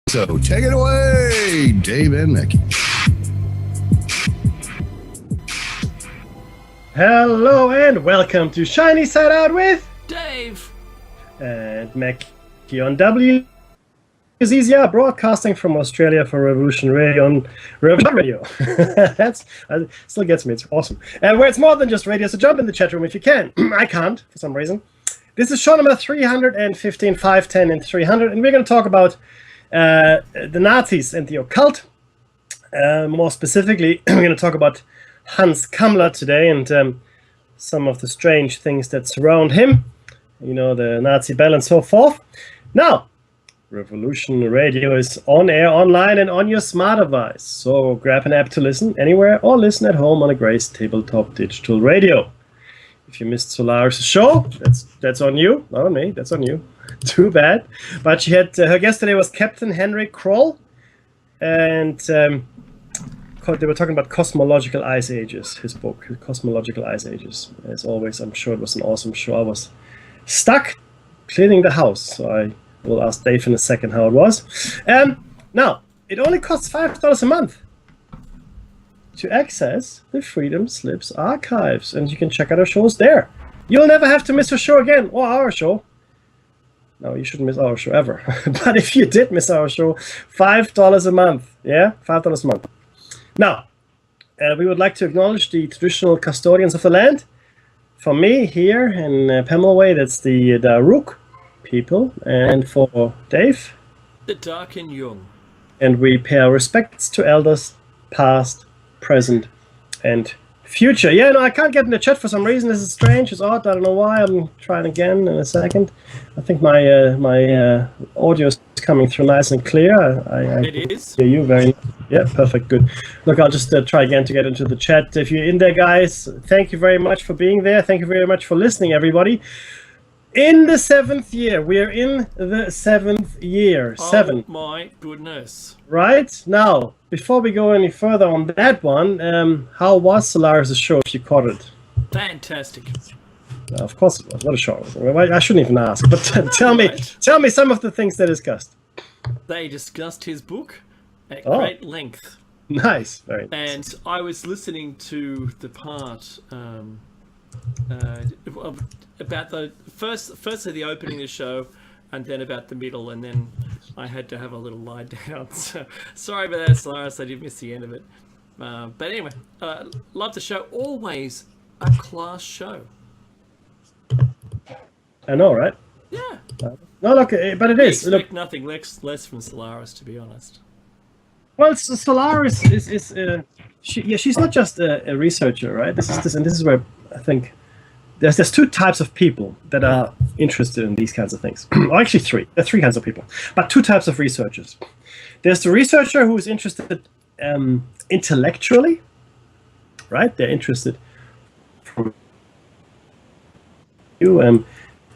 So take it away, Dave and Mackie. Hello and welcome to Shiny Side Out with Dave and Mackie on WZZR, broadcasting from Australia for Revolution Radio on Revolution Radio. That's still gets me. It's awesome. And where it's more than just radio, so jump in the chat room if you can. I can't for some reason. This is show number 315, 510, and 300, and we're going to talk about the Nazis and the occult. More specifically, we're going to talk about Hans Kammler today and some of the strange things that surround him. You know, the Nazi bell and so forth. Now, Revolution Radio is on air, online, and on your smart device. So grab an app to listen anywhere or listen at home on a Grace tabletop digital radio. If you missed Solaris' show, that's on you. Not on me. That's on you. Too bad. But she had her guest today was Captain Henrik Kroll, and they were talking about cosmological ice ages. His book, Cosmological Ice Ages. As always, I'm sure it was an awesome show. I was stuck cleaning the house, so I will ask Dave in a second how it was. Now, it only costs $5 a month to access the Freedom Slips archives, and you can check out our shows there. You'll never have to miss a show again, or our show. No, you shouldn't miss our show ever. But if you did miss our show, $5 a month. Yeah, $5 a month. Now, we would like to acknowledge the traditional custodians of the land. For me, here in Pamela Way, that's the Daruk people, and for Dave, the Dark and Young. And we pay our respects to elders, past, present, and future. Yeah, no, I can't get in the chat for some reason. This is strange. It's odd. I don't know why. I'm trying again in a second. I think my audio is coming through nice and clear. It is. Hear you very. Yeah, perfect. Good. Look, I'll just try again to get into the chat. If you're in there, guys, thank you very much for being there. Thank you very much for listening, everybody. In the 7th year. We are in the 7th year. Oh my goodness. Right? Now, before we go any further on that one, how was Solaris' show if you caught it? Fantastic. Of course it was. What a show. I shouldn't even ask. But tell me some of the things they discussed. They discussed his book at great length. Nice. Very nice. And I was listening to the part about the firstly the opening of the show, and then about the middle, and then I had to have a little lie down. So sorry about that, Solaris. I did miss the end of it. But anyway, love the show. Always a class show. I know, right? Yeah. No, look, but it is. Expect nothing less from Solaris, to be honest. Well, Solaris is she's not just a researcher, right? This is where I think there's two types of people that are interested in these kinds of things. Well, actually three. There are three kinds of people, but two types of researchers. There's the researcher who is interested intellectually, right? They're interested from you,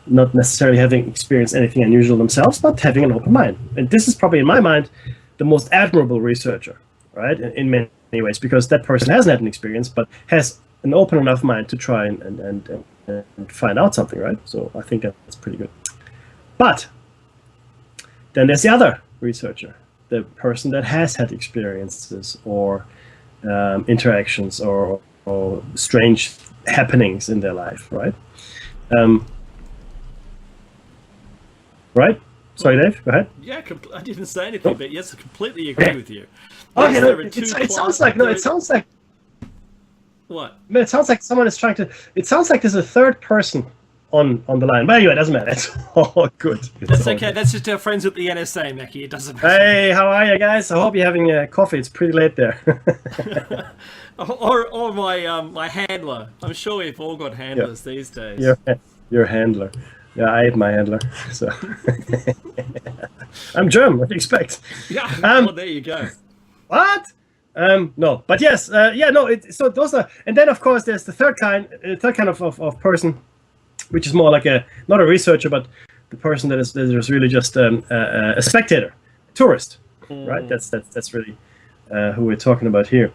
not necessarily having experienced anything unusual themselves, but having an open mind. And this is probably, in my mind, the most admirable researcher, right? In many ways, because that person hasn't had an experience, but has an open enough mind to try and find out something, right? So I think that's pretty good. But then there's the other researcher, the person that has had experiences or interactions or strange happenings in their life, right? Right? Sorry, Dave, go ahead. Yeah, I didn't say anything, but yes, I completely agree with you. Okay, no, it sounds like what? It sounds like someone is trying to. It sounds like there's a third person on the line. But anyway, it doesn't matter. It's all good. That's okay. Good. That's just our friends at the NSA, Mackie. It doesn't matter. Hey, how are you guys? I hope you're having coffee. It's pretty late there. or my handler. I'm sure we've all got handlers these days. Your handler. Yeah, I ate my handler. So I'm German. What do you expect? Yeah. Well, there you go. What? No, but yes, so those are, and then of course there's the third kind of person, which is more like not a researcher, but the person that is really just a spectator, a tourist, right? That's really who we're talking about here.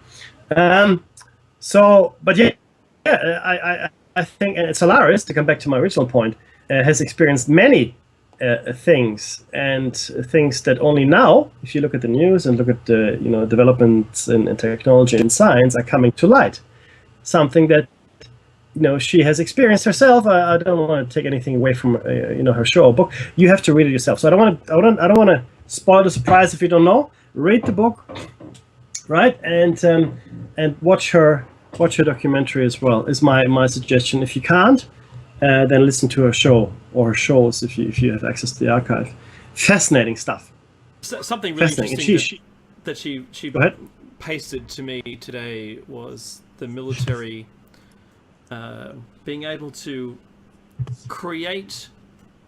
So, but I think, and Solaris, to come back to my original point, has experienced many things, and things that only now, if you look at the news and look at the developments in technology and science, are coming to light. Something that she has experienced herself. I don't want to take anything away from her show or book. You have to read it yourself. So I don't want to spoil the surprise if you don't know. Read the book, right? And watch her documentary as well. Is my suggestion. If you can't, then listen to her show or her shows if you have access to the archive. Fascinating stuff. Something really interesting that she pasted to me today was the military being able to create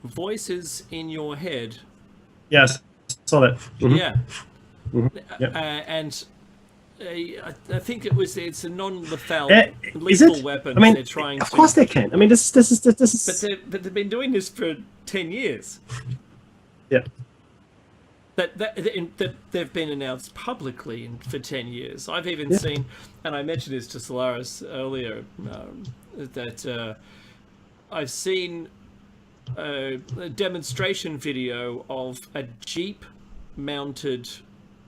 voices in your head. Yes, saw that. Mm-hmm. Yeah. Mm-hmm. Yep. And I think it's a non-lethal weapon. I mean, they're trying of course they can. I mean, this is. But they've been doing this for 10 years. Yeah. That they've been announced publicly for 10 years. I've even seen, and I mentioned this to Solaris earlier, that I've seen a demonstration video of a Jeep-mounted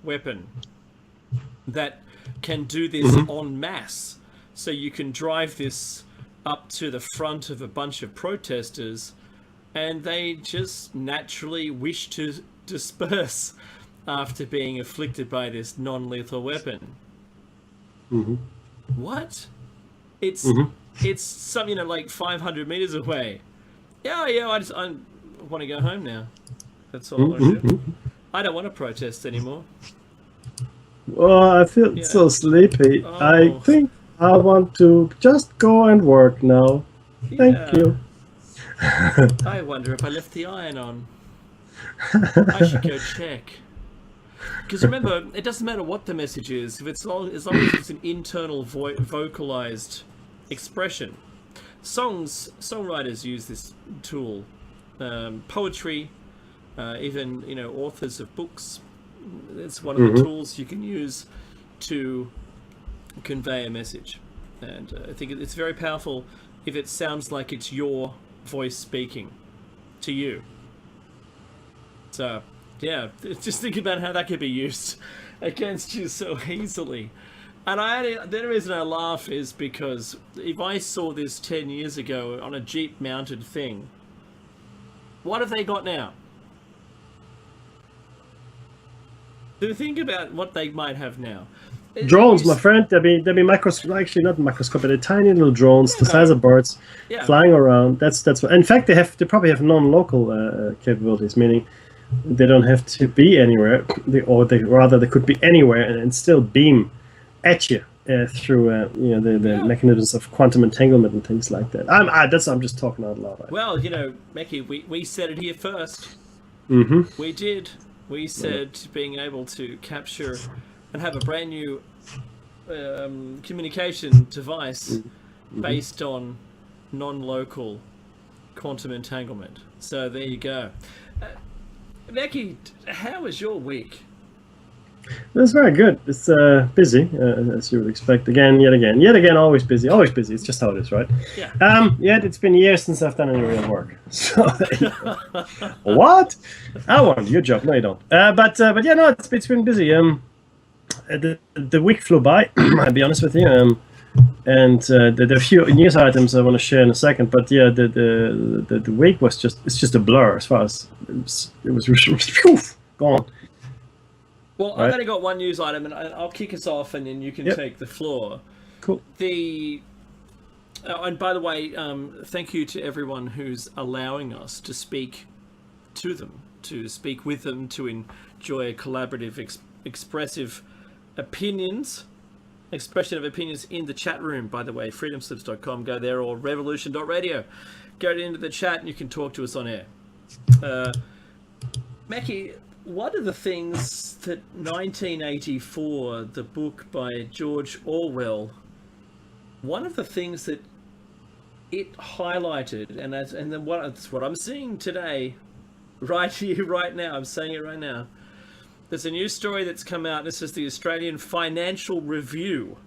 weapon that can do this en masse. So you can drive this up to the front of a bunch of protesters, and they just naturally wish to disperse after being afflicted by this non-lethal weapon. Mm-hmm. What? It's something like 500 meters away. Yeah. I want to go home now. That's all I want to do. I don't want to protest anymore. Well, I feel so sleepy. Oh. I think I want to just go and work now. Thank you. I wonder if I left the iron on. I should go check. Because remember, it doesn't matter what the message is, if it's as long as it's an internal vocalized expression. Songwriters use this tool. Poetry, even authors of books. It's one of the tools you can use to convey a message, and I think it's very powerful if it sounds like it's your voice speaking to you. So, yeah, just think about how that could be used against you so easily. And the reason I laugh is because if I saw this 10 years ago on a Jeep-mounted thing, what have they got now? Do think about what they might have now. Drones, my friend. They'll be actually not microscopic. They're tiny little drones, the size of birds, flying around. That's what. In fact, they probably have non-local capabilities, meaning they don't have to be anywhere, they could be anywhere and still beam at you through the mechanisms of quantum entanglement and things like that. I'm just talking out loud. Right? Well, Meki, we said it here first. Mm-hmm. We did. We said being able to capture and have a brand new communication device based on non-local quantum entanglement. So there you go. Meki, how was your week? It was very good. It's busy, as you would expect. Yet again, always busy. It's just how it is, right? Yeah. It's been years since I've done any real work. So, what? I want your job. No, you don't. But yeah, no, it's been busy. The week flew by. I'll be honest with you. And there are a few news items I want to share in a second. But yeah, the week was just a blur as far as it was gone. Well, I've only got one news item, and I'll kick us off, and then you can take the floor. Cool. And by the way, thank you to everyone who's allowing us to speak to them, to speak with them, to enjoy collaborative, expressive expression of opinions in the chat room. By the way, freedomslips.com, go there, or revolution.radio. Go into the chat, and you can talk to us on air. Meki, one of the things that 1984, the book by George Orwell, one of the things that it highlighted, and then that's what I'm seeing today, right here, right now. I'm saying it right now. There's a new story that's come out. This is the Australian Financial Review.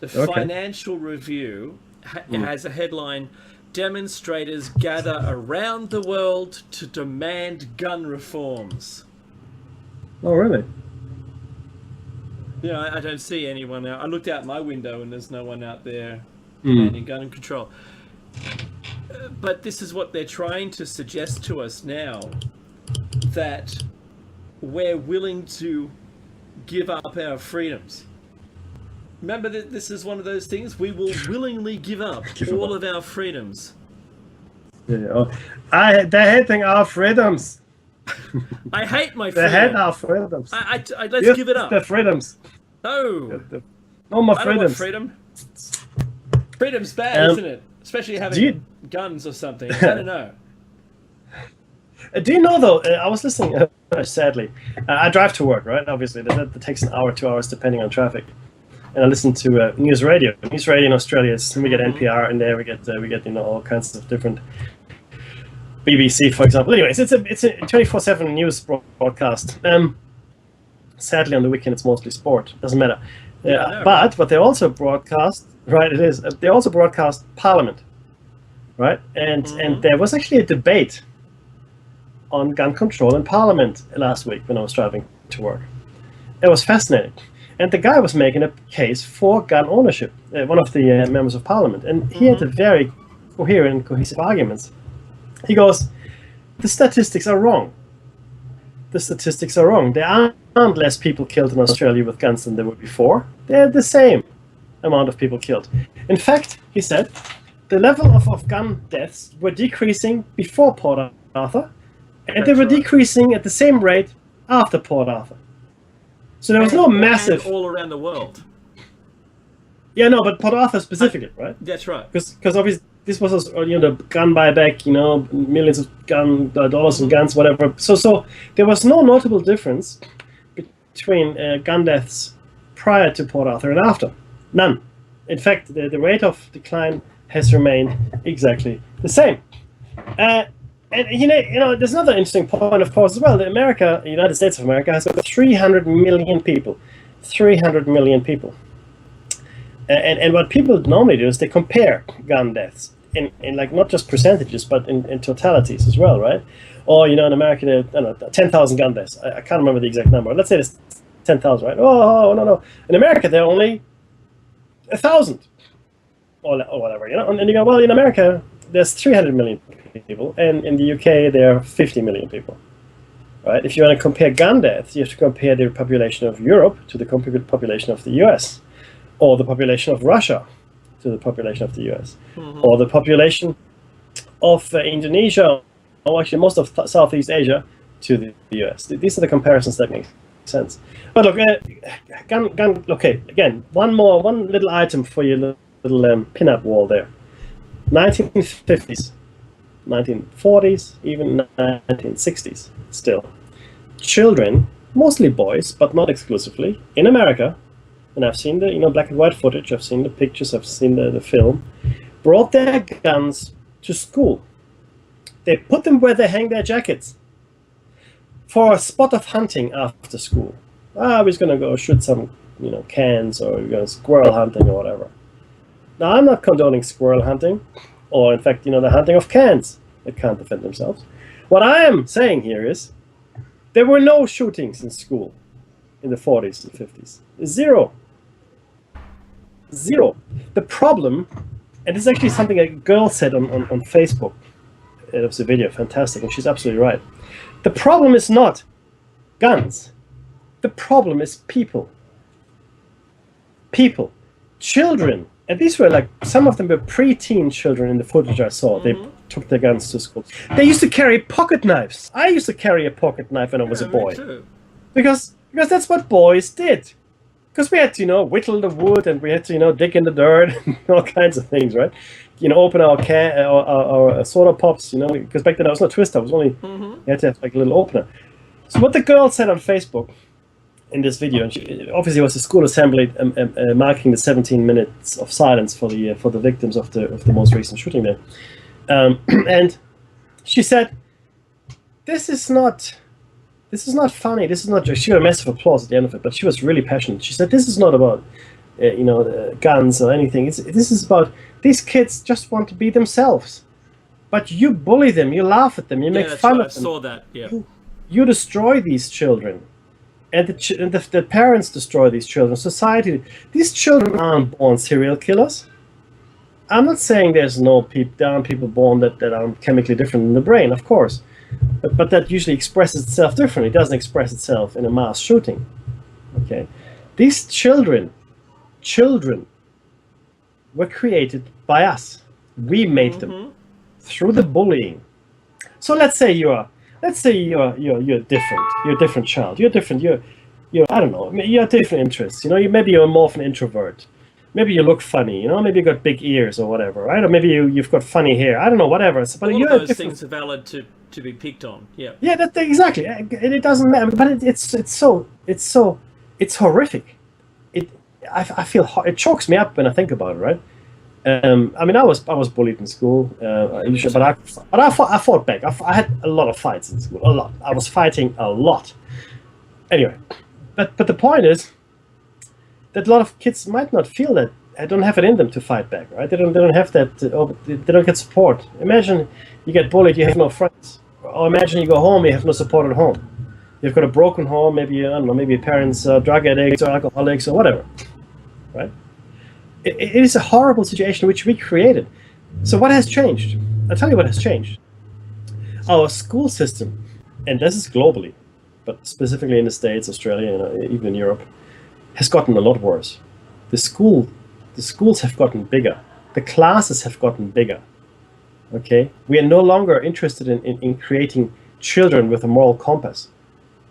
The Financial Review has a headline: demonstrators gather around the world to demand gun reforms. Oh, really? Yeah, I don't see anyone out. I looked out my window and there's no one out there demanding gun control. But this is what they're trying to suggest to us now, that we're willing to give up our freedoms. Remember that this is one of those things, we will willingly give up all of our freedoms. Yeah. They're hating our freedoms. I hate my They freedom. hate our freedoms. Let's give it up. The freedoms. No. No more I don't want freedoms. freedom. Freedom's bad, isn't it? Especially having guns or something. I don't know. Do you know, though, I was listening, sadly. I drive to work, right? Obviously, that takes an hour, 2 hours, depending on traffic. And I listen to news radio. News radio in Australia, we get NPR in there, we get all kinds of different BBC, for example. Anyways, it's a 24/7 news broadcast. Sadly, on the weekend, it's mostly sport. Doesn't matter. But they also broadcast, right? It is. They also broadcast Parliament, right? And there was actually a debate on gun control in Parliament last week when I was driving to work. It was fascinating. And the guy was making a case for gun ownership, one of the members of Parliament. And he had a very coherent and cohesive arguments. He goes, the statistics are wrong. The statistics are wrong. There aren't less people killed in Australia with guns than there were before. They're the same amount of people killed. In fact, he said, the level of gun deaths were decreasing before Port Arthur, and they were decreasing at the same rate after Port Arthur. So there was no massive... all around the world. Yeah, no, but Port Arthur specifically, right? That's right. Because obviously this was, the gun buyback, millions of dollars in guns, whatever. So there was no notable difference between gun deaths prior to Port Arthur and after. None. In fact, the rate of decline has remained exactly the same. And there's another interesting point, of course, as well. The United States of America has over 300 million people. 300 million people. And what people normally do is they compare gun deaths in like not just percentages, but in totalities as well, right? Or, in America, there are 10,000 gun deaths. I can't remember the exact number. Let's say it's 10,000, right? Oh, no. In America, there are only 1,000 or whatever, And you go, well, in America, there's 300 million people, and in the UK there are 50 million people, right? If you want to compare gun deaths, you have to compare the population of Europe to the population of the US, or the population of Russia to the population of the US, or the population of Indonesia, or actually most of Southeast Asia to the US. These are the comparisons that make sense. But look, gun. Okay, again, one little item for your little pin-up wall there. 1950s. 1940s, even 1960s still. Children, mostly boys, but not exclusively, in America, and I've seen the black and white footage, I've seen the pictures, I've seen the film, brought their guns to school. They put them where they hang their jackets for a spot of hunting after school. We're just going to go shoot some cans, or we're going squirrel hunting or whatever. Now, I'm not condoning squirrel hunting, or in fact, the hunting of cans that can't defend themselves. What I am saying here is, there were no shootings in school in the 40s and 50s. Zero. The problem, and this is actually something a girl said on Facebook. It was a video, fantastic, and she's absolutely right. The problem is not guns. The problem is people. People. Children. And these were some of them were pre-teen children in the footage I saw. They took their guns to school. They used to carry pocket knives. I used to carry a pocket knife when I was a boy. Because that's what boys did. Because we had to, whittle the wood, and we had to, dig in the dirt, and all kinds of things, right? Open our soda pops, because back then there was no twister. It was only, you had to have a little opener. So what the girl said on Facebook in this video, and she, obviously it was a school assembly marking the 17 minutes of silence for the victims of the most recent shooting there. And she said, this is not funny. This is not just, she got a massive applause at the end of it, but she was really passionate. She said, this is not about guns or anything. This is about these kids just want to be themselves, but you bully them, you laugh at them, you make fun of them. I saw that. Yeah. You destroy these children, and the parents destroy these children. Society. These children aren't born serial killers. I'm not saying there aren't people born that are chemically different in the brain, of course, but that usually expresses itself differently. It doesn't express itself in a mass shooting. Okay, these children were created by us. We made them through the bullying. So let's say you're different. You're a different child. You're different. You're I don't know. You have different interests. Maybe you're more of an introvert. Maybe you look funny, maybe you got big ears or whatever, right? Or maybe you've got funny hair. I don't know, whatever. But all of those things are valid to be picked on. Yeah. Yeah, exactly. It doesn't matter, but it's horrific. I feel it chokes me up when I think about it, right? I was bullied in school, but I fought back. I had a lot of fights in school, a lot. I was fighting a lot. Anyway, but the point is that a lot of kids might not feel that. I don't have it in them to fight back, right? They don't have that. They don't get support. Imagine you get bullied, you have no friends, or imagine you go home, you have no support at home. You've got a broken home. Maybe I don't know. Maybe your parents are drug addicts or alcoholics or whatever, right? It is a horrible situation which we created. So what has changed? I'll tell you what has changed. Our school system, and this is globally, but specifically in the States, Australia, even in Europe, has gotten a lot worse. The schools have gotten bigger. The classes have gotten bigger. Okay, we are no longer interested in creating children with a moral compass.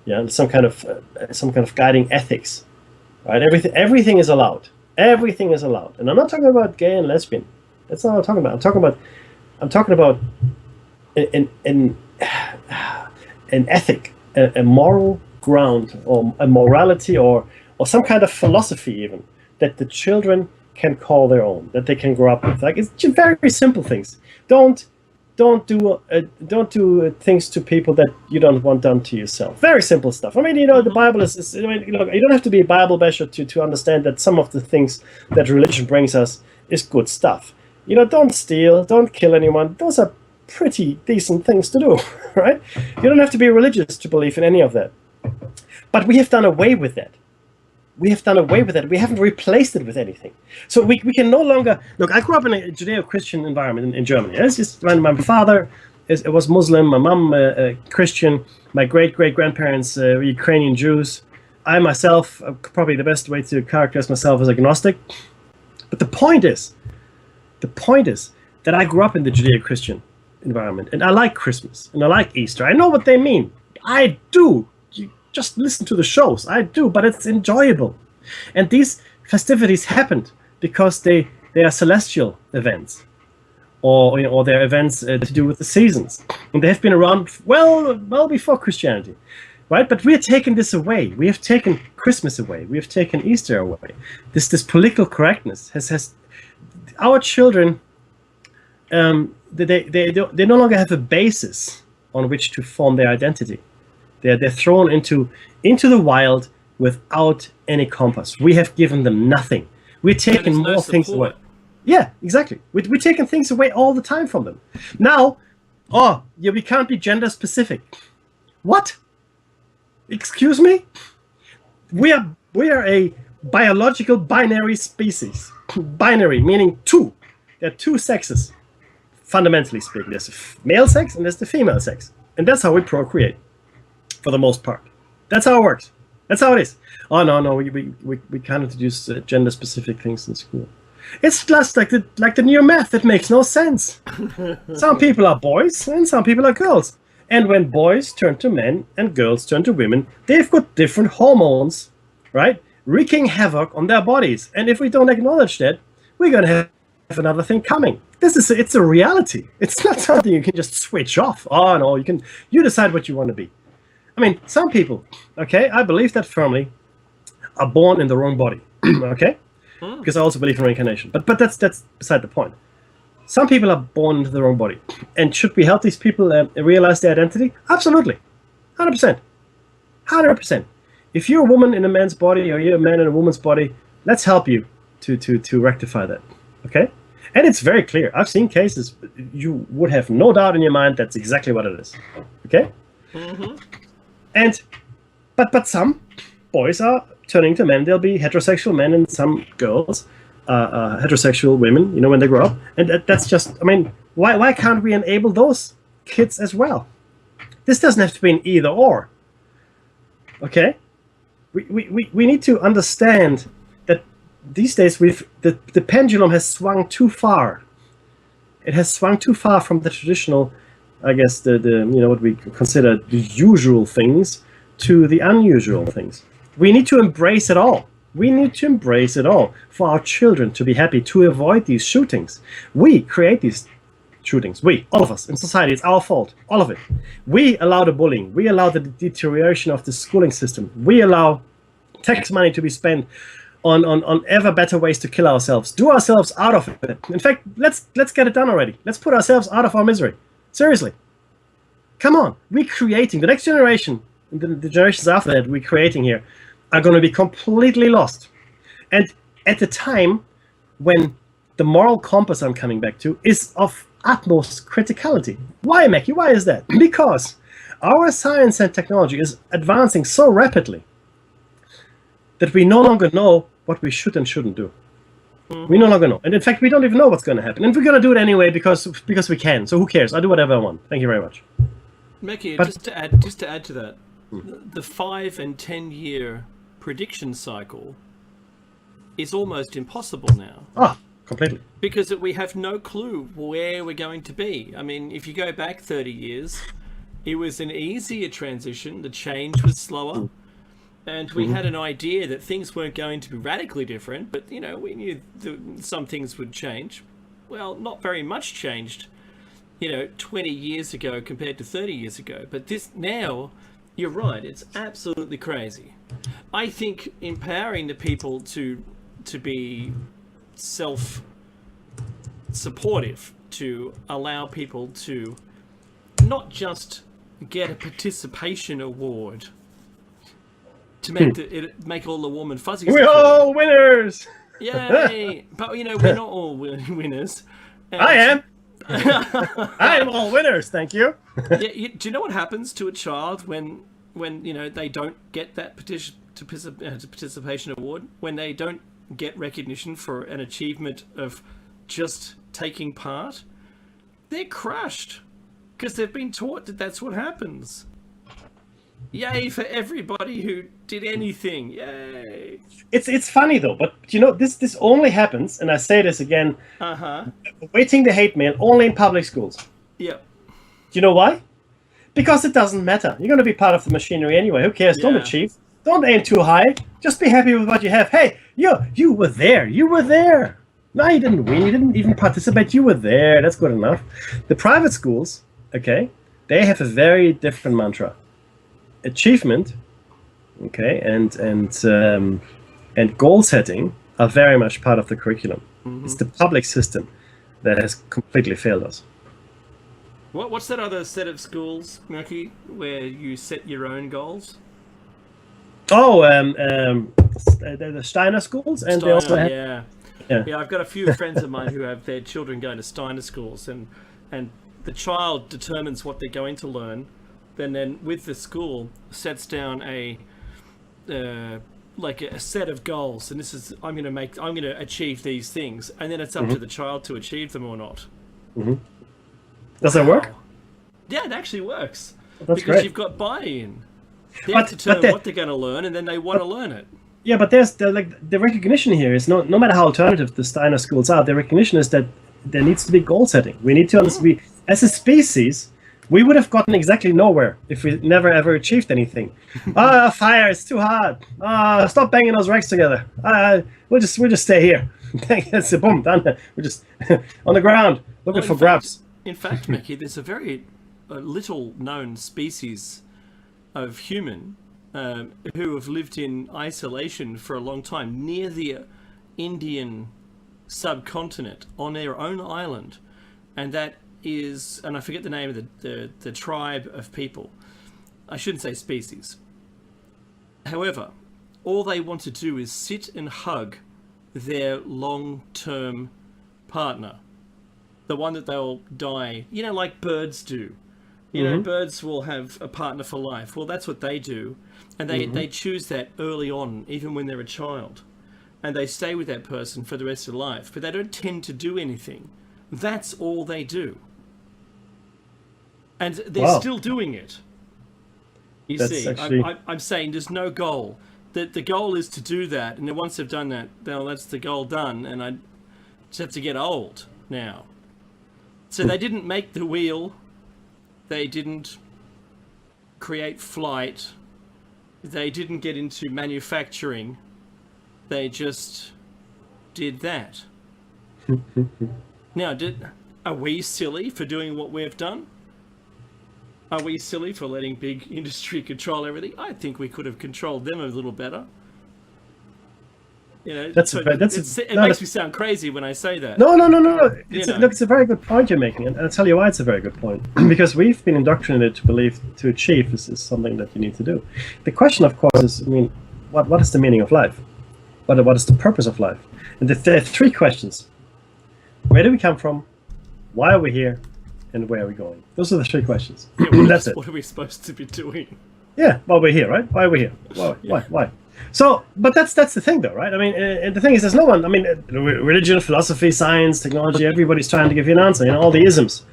Yeah, some kind of guiding ethics, right? Everything is allowed. Everything is allowed, and I'm not talking about gay and lesbian. That's not what I'm talking about. I'm talking about an ethic, a moral ground, or a morality, or some kind of philosophy, even that the children can call their own, that they can grow up with. Like, it's just very simple things. Don't do things to people that you don't want done to yourself. Very simple stuff. I mean, the Bible is you don't have to be a Bible basher to understand that some of the things that religion brings us is good stuff. Don't steal, don't kill anyone. Those are pretty decent things to do, right? You don't have to be religious to believe in any of that. But we have done away with that. We haven't replaced it with anything. So we can no longer look. I grew up in a Judeo-Christian environment in Germany. It's just my father was Muslim, my mom Christian, my great-great-grandparents Ukrainian Jews. I myself, probably the best way to characterize myself as agnostic. But the point is that I grew up in the Judeo-Christian environment, and I like Christmas and I like Easter. I know what they mean. I do. Just listen to the shows. I do, but it's enjoyable. And these festivities happened because they are celestial events, or they're events to do with the seasons. And they have been around well before Christianity, right? But we are taking this away. We have taken Christmas away. We have taken Easter away. This political correctness has our children. They no longer have a basis on which to form their identity. They're thrown into the wild without any compass. We have given them nothing. We're taking more things away. Yeah, exactly. We're taking things away all the time from them. Now, we can't be gender specific. What? Excuse me? We are a biological binary species. Binary meaning two. There are two sexes, fundamentally speaking. There's the male sex and there's the female sex, and that's how we procreate. For the most part, that's how it works. That's how it is. Oh no, we can't introduce gender-specific things in school. It's just like the new math. It makes no sense. Some people are boys and some people are girls. And when boys turn to men and girls turn to women, they've got different hormones, right, wreaking havoc on their bodies. And if we don't acknowledge that, we're gonna have another thing coming. It's a reality. It's not something you can just switch off. Oh no, you decide what you want to be. I mean, some people, okay, I believe that firmly, are born in the wrong body, okay? Because I also believe in reincarnation. But that's beside the point. Some people are born into the wrong body. And should we help these people realize their identity? Absolutely. 100%. 100%. If you're a woman in a man's body or you're a man in a woman's body, let's help you to rectify that. Okay, and it's very clear. I've seen cases you would have no doubt in your mind that's exactly what it is. Okay, and but some boys are turning to men. There'll be heterosexual men and some girls, heterosexual women. When they grow up, and that's just. I mean, why can't we enable those kids as well? This doesn't have to be an either or. Okay, we need to understand that these days the pendulum has swung too far. It has swung too far from the traditional, I guess the what we consider the usual things to the unusual things. We need to embrace it all. We need to embrace it all for our children to be happy, to avoid these shootings. We create these shootings. We, all of us in society, it's our fault. All of it. We allow the bullying. We allow the deterioration of the schooling system. We allow tax money to be spent on ever better ways to kill ourselves. Do ourselves out of it. In fact, let's get it done already. Let's put ourselves out of our misery. Seriously. Come on. We're creating the next generation, the generations after that we're creating here are going to be completely lost. And at the time when the moral compass I'm coming back to is of utmost criticality. Why, Mackie? Why is that? Because our science and technology is advancing so rapidly that we no longer know what we should and shouldn't do. We no longer know. And in fact, we don't even know what's going to happen. And we're going to do it anyway because we can. So who cares? I'll do whatever I want. Thank you very much. Mackie, just to add to that, the 5 and 10 year prediction cycle is almost impossible now. Oh, completely. Because we have no clue where we're going to be. I mean, if you go back 30 years, it was an easier transition. The change was slower. And we had an idea that things weren't going to be radically different, but, we knew some things would change. Well, not very much changed, 20 years ago compared to 30 years ago. But this now, you're right, it's absolutely crazy. I think empowering the people to be self-supportive, to allow people to not just get a participation award, to make all the warm and fuzzies. We're all winners! Yay! But, we're not all winners. And I am! I am all winners, thank you! Do you know what happens to a child when they don't get that participation award? When they don't get recognition for an achievement of just taking part? They're crushed. Because they've been taught that that's what happens. Yay for everybody who did anything. Yay. It's funny though, but this only happens, and I say this again, waiting the hate mail only in public schools. Yep. Do you know why? Because it doesn't matter. You're going to be part of the machinery anyway. Who cares? Don't achieve. Don't aim too high. Just be happy with what you have. Hey, you were there. You were there. No, you didn't win. You didn't even participate. You were there. That's good enough. The private schools, okay, they have a very different mantra. Achievement, okay, and goal setting are very much part of the curriculum. It's the public system that has completely failed us. What's that other set of schools, Mackie, where you set your own goals? Oh, the Steiner schools, and they also have... Yeah, I've got a few friends of mine who have their children going to Steiner schools, and the child determines what they're going to learn, then with the school sets down a set of goals, and this is I'm going to achieve these things, and then it's up to the child to achieve them or not. Does that work? Yeah, it actually works. That's because great. You've got buy-in. They have to determine what they're going to learn, and then they want to learn it. Yeah, but there's the recognition here is no matter how alternative the Steiner schools are, the recognition is that there needs to be goal setting. We need to understand. As a species, we would have gotten exactly nowhere if we never ever achieved anything. Fire! It's too hard. Stop banging those racks together. We'll just stay here. That's a boom done. We're just on the ground looking for grubs. In fact, Mickey, there's a very little known species of human who have lived in isolation for a long time near the Indian subcontinent on their own island, and that is, and I forget the name of the tribe of people. I shouldn't say species. However, all they want to do is sit and hug their long-term partner, the one that they'll die, you know, like birds do. You know, birds will have a partner for life. Well, that's what they do. And they choose that early on, even when they're a child. And they stay with that person for the rest of life. But they don't tend to do anything. That's all they do. And they're still doing it. You see, actually... I'm saying there's no goal. The goal is to do that. And then once they've done that, well, that's the goal done. And I just have to get old now. So they didn't make the wheel. They didn't create flight. They didn't get into manufacturing. They just did that. Now, are we silly for doing what we've done? Are we silly for letting big industry control everything? I think we could have controlled them a little better. You know, it makes me sound crazy when I say that. No. Look, it's a very good point you're making, and I'll tell you why it's a very good point. Because we've been indoctrinated to believe to achieve is something that you need to do. The question, of course, is, I mean, what is the meaning of life? What is the purpose of life? And there are three questions. Where do we come from? Why are we here? And where are we going? Those are the three questions. Yeah, that's it. What are we supposed to be doing? Yeah, well, we're here, right? Why are we here? Why? So, but that's the thing, though, right? I mean, and the thing is, there's no one. I mean, religion, philosophy, science, technology. Everybody's trying to give you an answer. You know, all the isms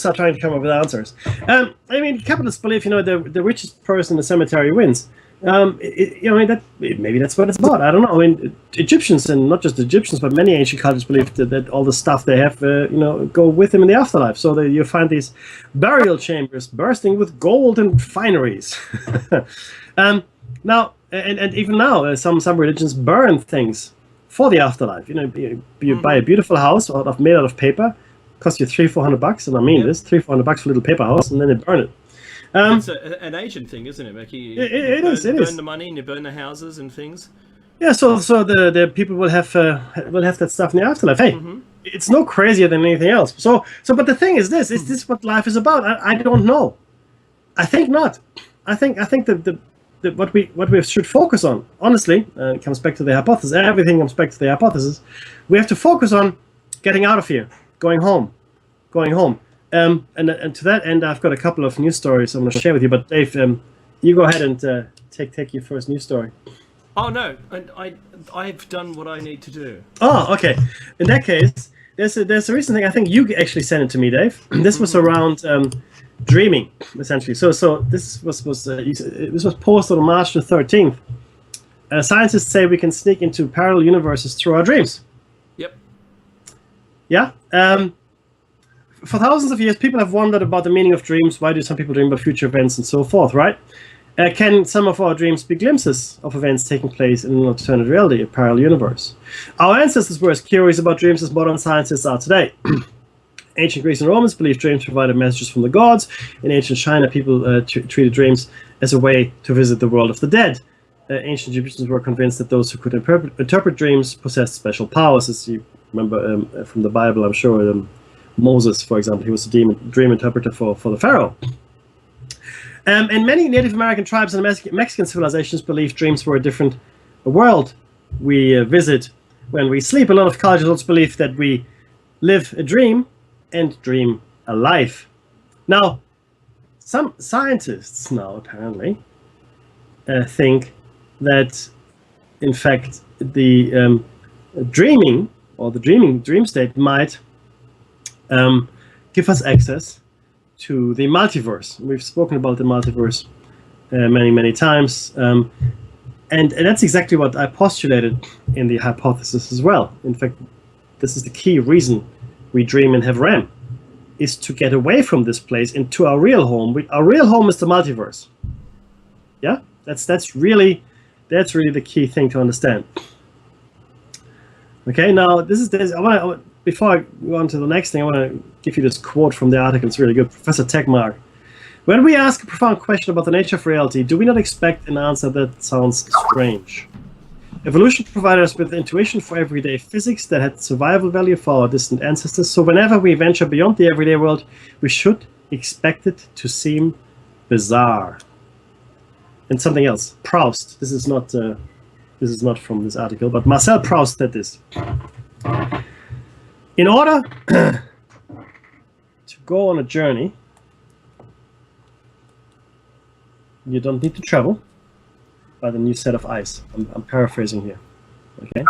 are trying to come up with answers. I mean, capitalists believe, you know, the richest person in the cemetery wins. Maybe that's what it's about. I don't know. I mean, Egyptians, and not just Egyptians, but many ancient cultures believed that all the stuff they have, go with them in the afterlife. So that you find these burial chambers bursting with gold and fineries. Now, and even now, some religions burn things for the afterlife. You know, you buy a beautiful house made out of paper, costs you $300-400, and I mean this, $300-400 for a little paper house, and then they burn it. It's an Asian thing, isn't it, Becky? It is. Burn the money and you burn the houses and things. Yeah, so the people will have that stuff in the afterlife. Hey, it's no crazier than anything else. So but the thing is this: is this what life is about? I don't know. I think not. I think what we should focus on, honestly, it comes back to the hypothesis. Everything comes back to the hypothesis. We have to focus on getting out of here, going home. And to that end, I've got a couple of news stories I'm going to share with you. But Dave, you go ahead and take your first news story. Oh no, I've done what I need to do. Oh, okay. In that case, there's a recent thing. I think you actually sent it to me, Dave. This was around dreaming, essentially. So this was posted on March the 13th. Scientists say we can sneak into parallel universes through our dreams. Yep. Yeah. For thousands of years, people have wondered about the meaning of dreams. Why do some people dream about future events and so forth, right? Can some of our dreams be glimpses of events taking place in an alternate reality, a parallel universe? Our ancestors were as curious about dreams as modern scientists are today. Ancient Greeks and Romans believed dreams provided messages from the gods. In ancient China, people treated dreams as a way to visit the world of the dead. Ancient Egyptians were convinced that those who could interpret dreams possessed special powers. As you remember from the Bible, I'm sure, Moses, for example, he was a dream interpreter for the Pharaoh. And many Native American tribes and Mexican civilizations believed dreams were a different world we visit when we sleep. A lot of cultures also believe that we live a dream and dream a life. Now, some scientists now apparently think that, in fact, the dreaming or the dream state might give us access to the multiverse. We've spoken about the multiverse many times, and that's exactly what I postulated in the hypothesis as well. In fact, this is the key reason we dream and have REM, is to get away from this place into our real home. Our real home is the multiverse. Yeah, that's really the key thing to understand. Okay, now before I go on to the next thing, I want to give you this quote from the article. It's really good. Professor Tegmark. When we ask a profound question about the nature of reality, do we not expect an answer that sounds strange? Evolution provided us with intuition for everyday physics that had survival value for our distant ancestors. So whenever we venture beyond the everyday world, we should expect it to seem bizarre. And something else. Proust. This is not This is not from this article, but Marcel Proust said this. In order to go on a journey, you don't need to travel, but a new set of eyes. I'm paraphrasing here. Okay,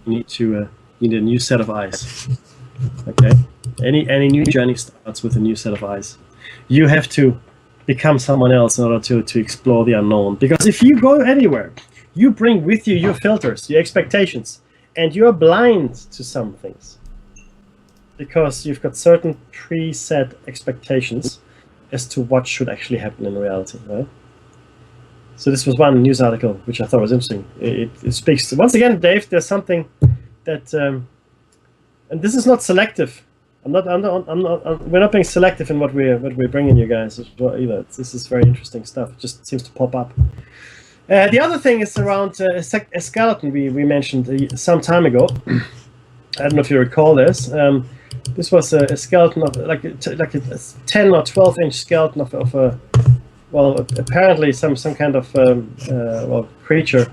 you need a new set of eyes. Okay, any new journey starts with a new set of eyes. You have to become someone else in order to explore the unknown. Because if you go anywhere, you bring with you your filters, your expectations, and you're blind to some things because you've got certain preset expectations as to what should actually happen in reality, right? So this was one news article which I thought was interesting. It speaks to, once again, Dave, there's something that, and this is not selective. We're not being selective in what we're bringing you guys as well either. This is very interesting stuff. It just seems to pop up. The other thing is around a skeleton we mentioned some time ago. I don't know if you recall this. This was a skeleton of like a 10 or 12 inch skeleton of a, well, apparently some kind of well, creature,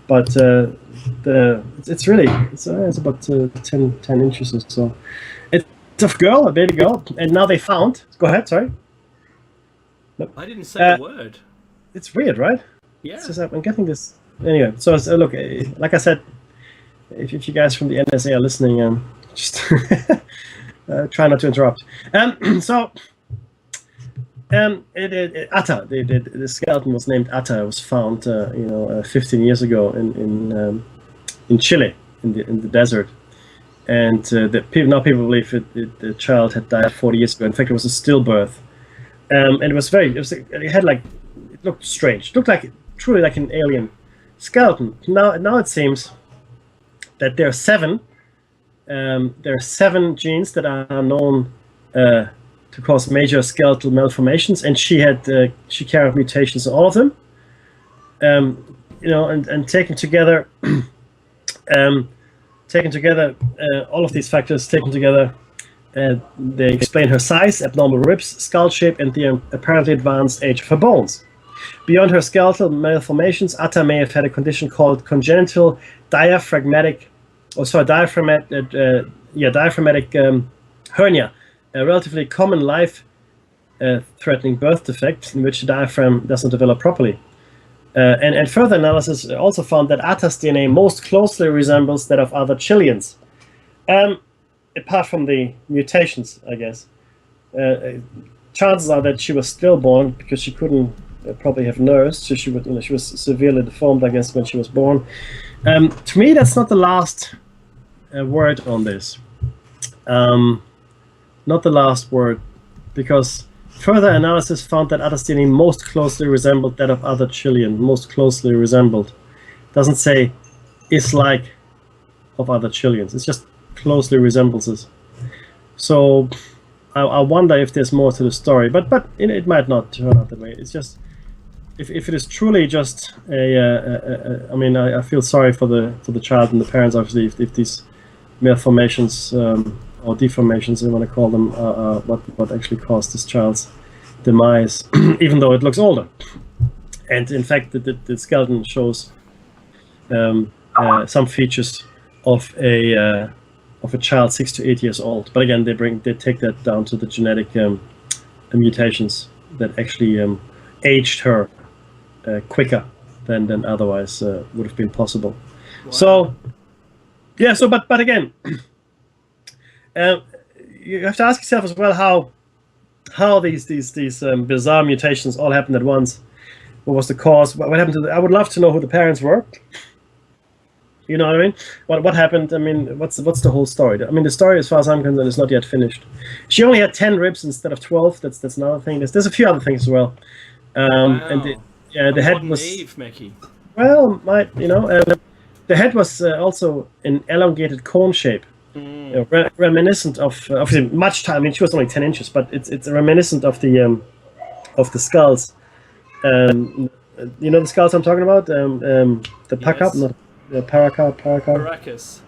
but it's about 10 inches or so. It's a girl, a baby girl, and now they found. Go ahead, sorry. No. I didn't say a word. It's weird, right? Yeah. It's just, I'm getting this anyway. So look, like I said, if you guys from the NSA are listening, just try not to interrupt. So. Atta, the skeleton was named Atta. It was found, 15 years ago in Chile, in the desert, and now people believe the child had died 40 years ago. In fact, it was a stillbirth, and it looked strange. It looked truly like an alien skeleton. Now it seems that there are seven genes that are known to cause major skeletal malformations, and she carried mutations in all of them. And taken together, all of these factors taken together, they explain her size, abnormal ribs, skull shape, and the apparently advanced age of her bones. Beyond her skeletal malformations, Atta may have had a condition called congenital diaphragmatic hernia, a relatively common life-threatening birth defect in which the diaphragm doesn't develop properly. And further analysis also found that Atta's DNA most closely resembles that of other Chileans. Apart from the mutations, I guess. Chances are that she was stillborn because she couldn't probably have nursed, so she was severely deformed, I guess, when she was born. To me, that's not the last word on this. Not the last word, because further analysis found that Atta's DNA most closely resembled that of other Chilean. Most closely resembled. Doesn't say is like of other Chileans. It's just closely resembles it. So I wonder if there's more to the story, but it might not turn out that way. It's just if it is truly just I mean, I feel sorry for the child and the parents, obviously, if these malformations or deformations, I want to call them, what actually caused this child's demise, even though it looks older. And in fact, the skeleton shows some features of a child 6 to 8 years old. But again, they take that down to the genetic mutations that actually aged her quicker than otherwise would have been possible. Wow. So, yeah. So, but again. You have to ask yourself as well how these bizarre mutations all happened at once. What was the cause? What happened to I would love to know who the parents were. You know what I mean? What happened? I mean, what's the whole story? I mean, the story, as far as I'm concerned, is not yet finished. She only had 10 ribs instead of 12. That's another thing. There's a few other things as well. Wow. And the head was. Naive, Mackie. Well, the head was also an elongated cone shape. Reminiscent of obviously much time. I mean, she was only 10 inches, but it's reminiscent of the skulls. You know the skulls I'm talking about. The Pacap, not the Paracas.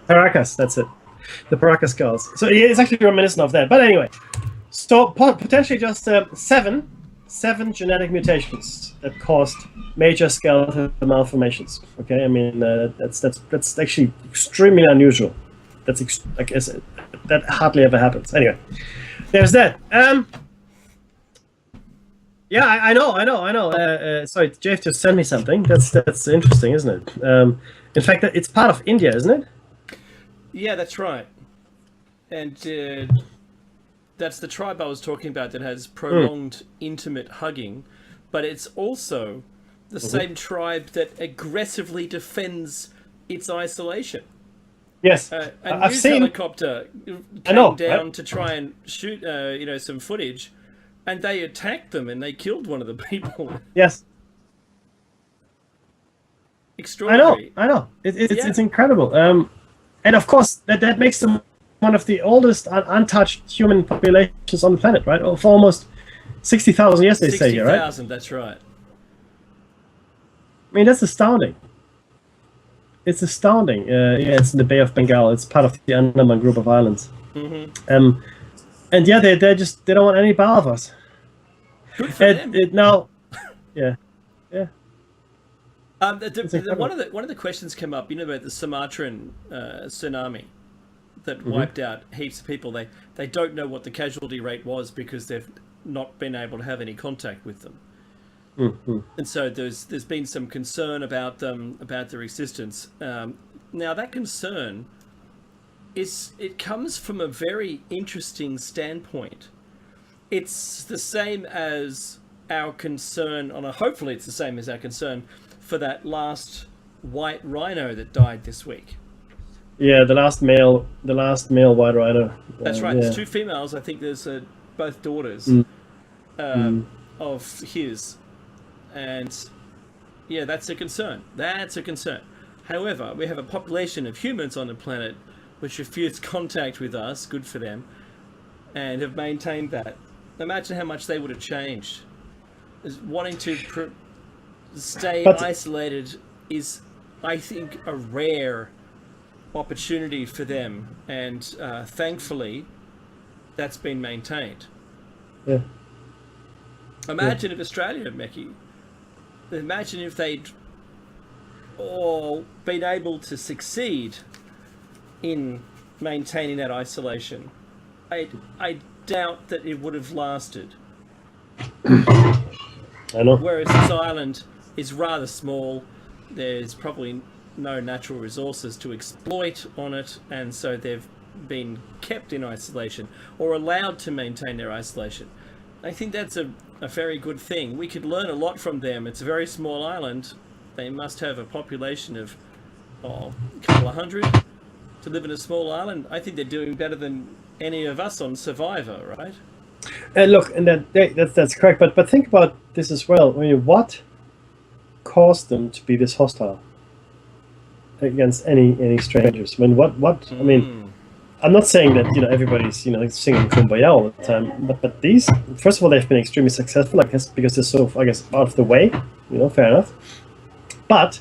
That's it. The Paracas skulls. So it's actually reminiscent of that. But anyway, so potentially just seven 7 genetic mutations that caused major skeletal malformations. Okay, I mean that's actually extremely unusual. That hardly ever happens. Anyway, there's that. Yeah, I know. Sorry, Jeff just sent me something. That's interesting, isn't it? In fact, it's part of India, isn't it? Yeah, that's right. And that's the tribe I was talking about that has prolonged intimate hugging, but it's also the same tribe that aggressively defends its isolation. Yes, A I've news seen. helicopter came down to try and shoot, some footage, and they attacked them and they killed one of the people. Yes, Extraordinary. I know. It's incredible. And of course, that makes them one of the oldest untouched human populations on the planet, right? For almost 60,000 years, they say here, right? 60,000, that's right. I mean, that's astounding. It's astounding. Yeah, it's in the Bay of Bengal. It's part of the Andaman group of islands. Mm-hmm. And yeah, they don't want any part of us. Good for them. Now, yeah. One of the questions came up, about the Sumatran tsunami that wiped out heaps of people. They don't know what the casualty rate was because they've not been able to have any contact with them. Mm-hmm. And so there's been some concern about their existence. Now that concern comes from a very interesting standpoint. It's the same as our concern hopefully it's the same as our concern for that last white rhino that died this week. Yeah, the last male white rhino. That's right. Yeah. There's 2 females. I think there's both daughters of his. And yeah, that's a concern. However, we have a population of humans on the planet which refuse contact with us, good for them, and have maintained that. Imagine how much they would have changed. Wanting to stay isolated is, I think, a rare opportunity for them, and thankfully that's been maintained. Yeah. Imagine if Australia, Meki, imagine if they'd all been able to succeed in maintaining that isolation. I doubt that it would have lasted. I know. Whereas this island is rather small, there's probably no natural resources to exploit on it, and so they've been kept in isolation or allowed to maintain their isolation. I think that's a very good thing. We could learn a lot from them. It's a very small island. They must have a population of a couple of hundred to live in a small island. I think they're doing better than any of us on Survivor, right? Look, and that's correct. But think about this as well. I mean, what caused them to be this hostile against any strangers? I mean, I mean, I'm not saying that everybody's singing Kumbaya all the time, but these, first of all, they've been extremely successful, I guess, because they're so, I guess, out of the way. Fair enough. But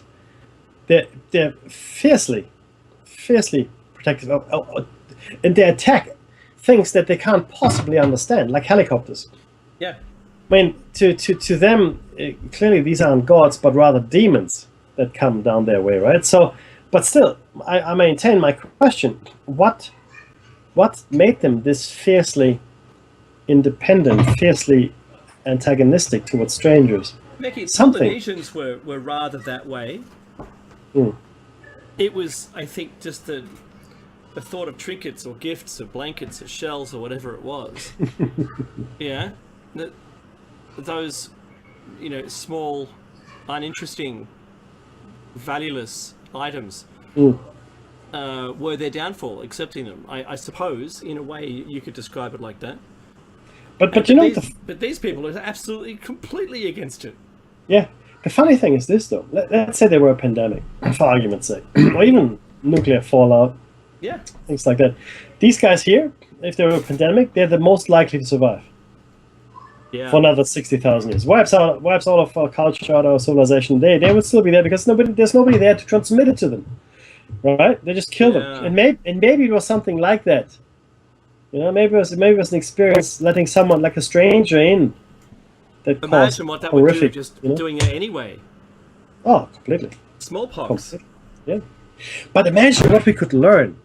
they're fiercely protective and they attack things that they can't possibly understand, like helicopters. Yeah. I mean, to them, clearly these aren't gods, but rather demons that come down their way, right? So, but still, I maintain my question: what made them this fiercely independent, fiercely antagonistic towards strangers? Meki, Something. Polynesians were rather that way. It was, I think, just the thought of trinkets or gifts or blankets or shells or whatever it was. Yeah. Those, small, uninteresting, valueless items were their downfall, accepting them. I suppose, in a way, you could describe it like that. But these people are absolutely, completely against it. Yeah. The funny thing is this, though. Let's say there were a pandemic, for argument's sake, or even nuclear fallout. Yeah. Things like that. These guys here, if there were a pandemic, they're the most likely to survive. Yeah. For another 60,000 years. Wipes all of our culture, our civilization. They would still be there because there's nobody there to transmit it to them. Right? They just kill them. And maybe it was something like that. Maybe it was an experience letting someone like a stranger in that caused Imagine what that would do horrific, just you know? doing it anyway. Oh, completely. Smallpox. Yeah. But imagine what we could learn.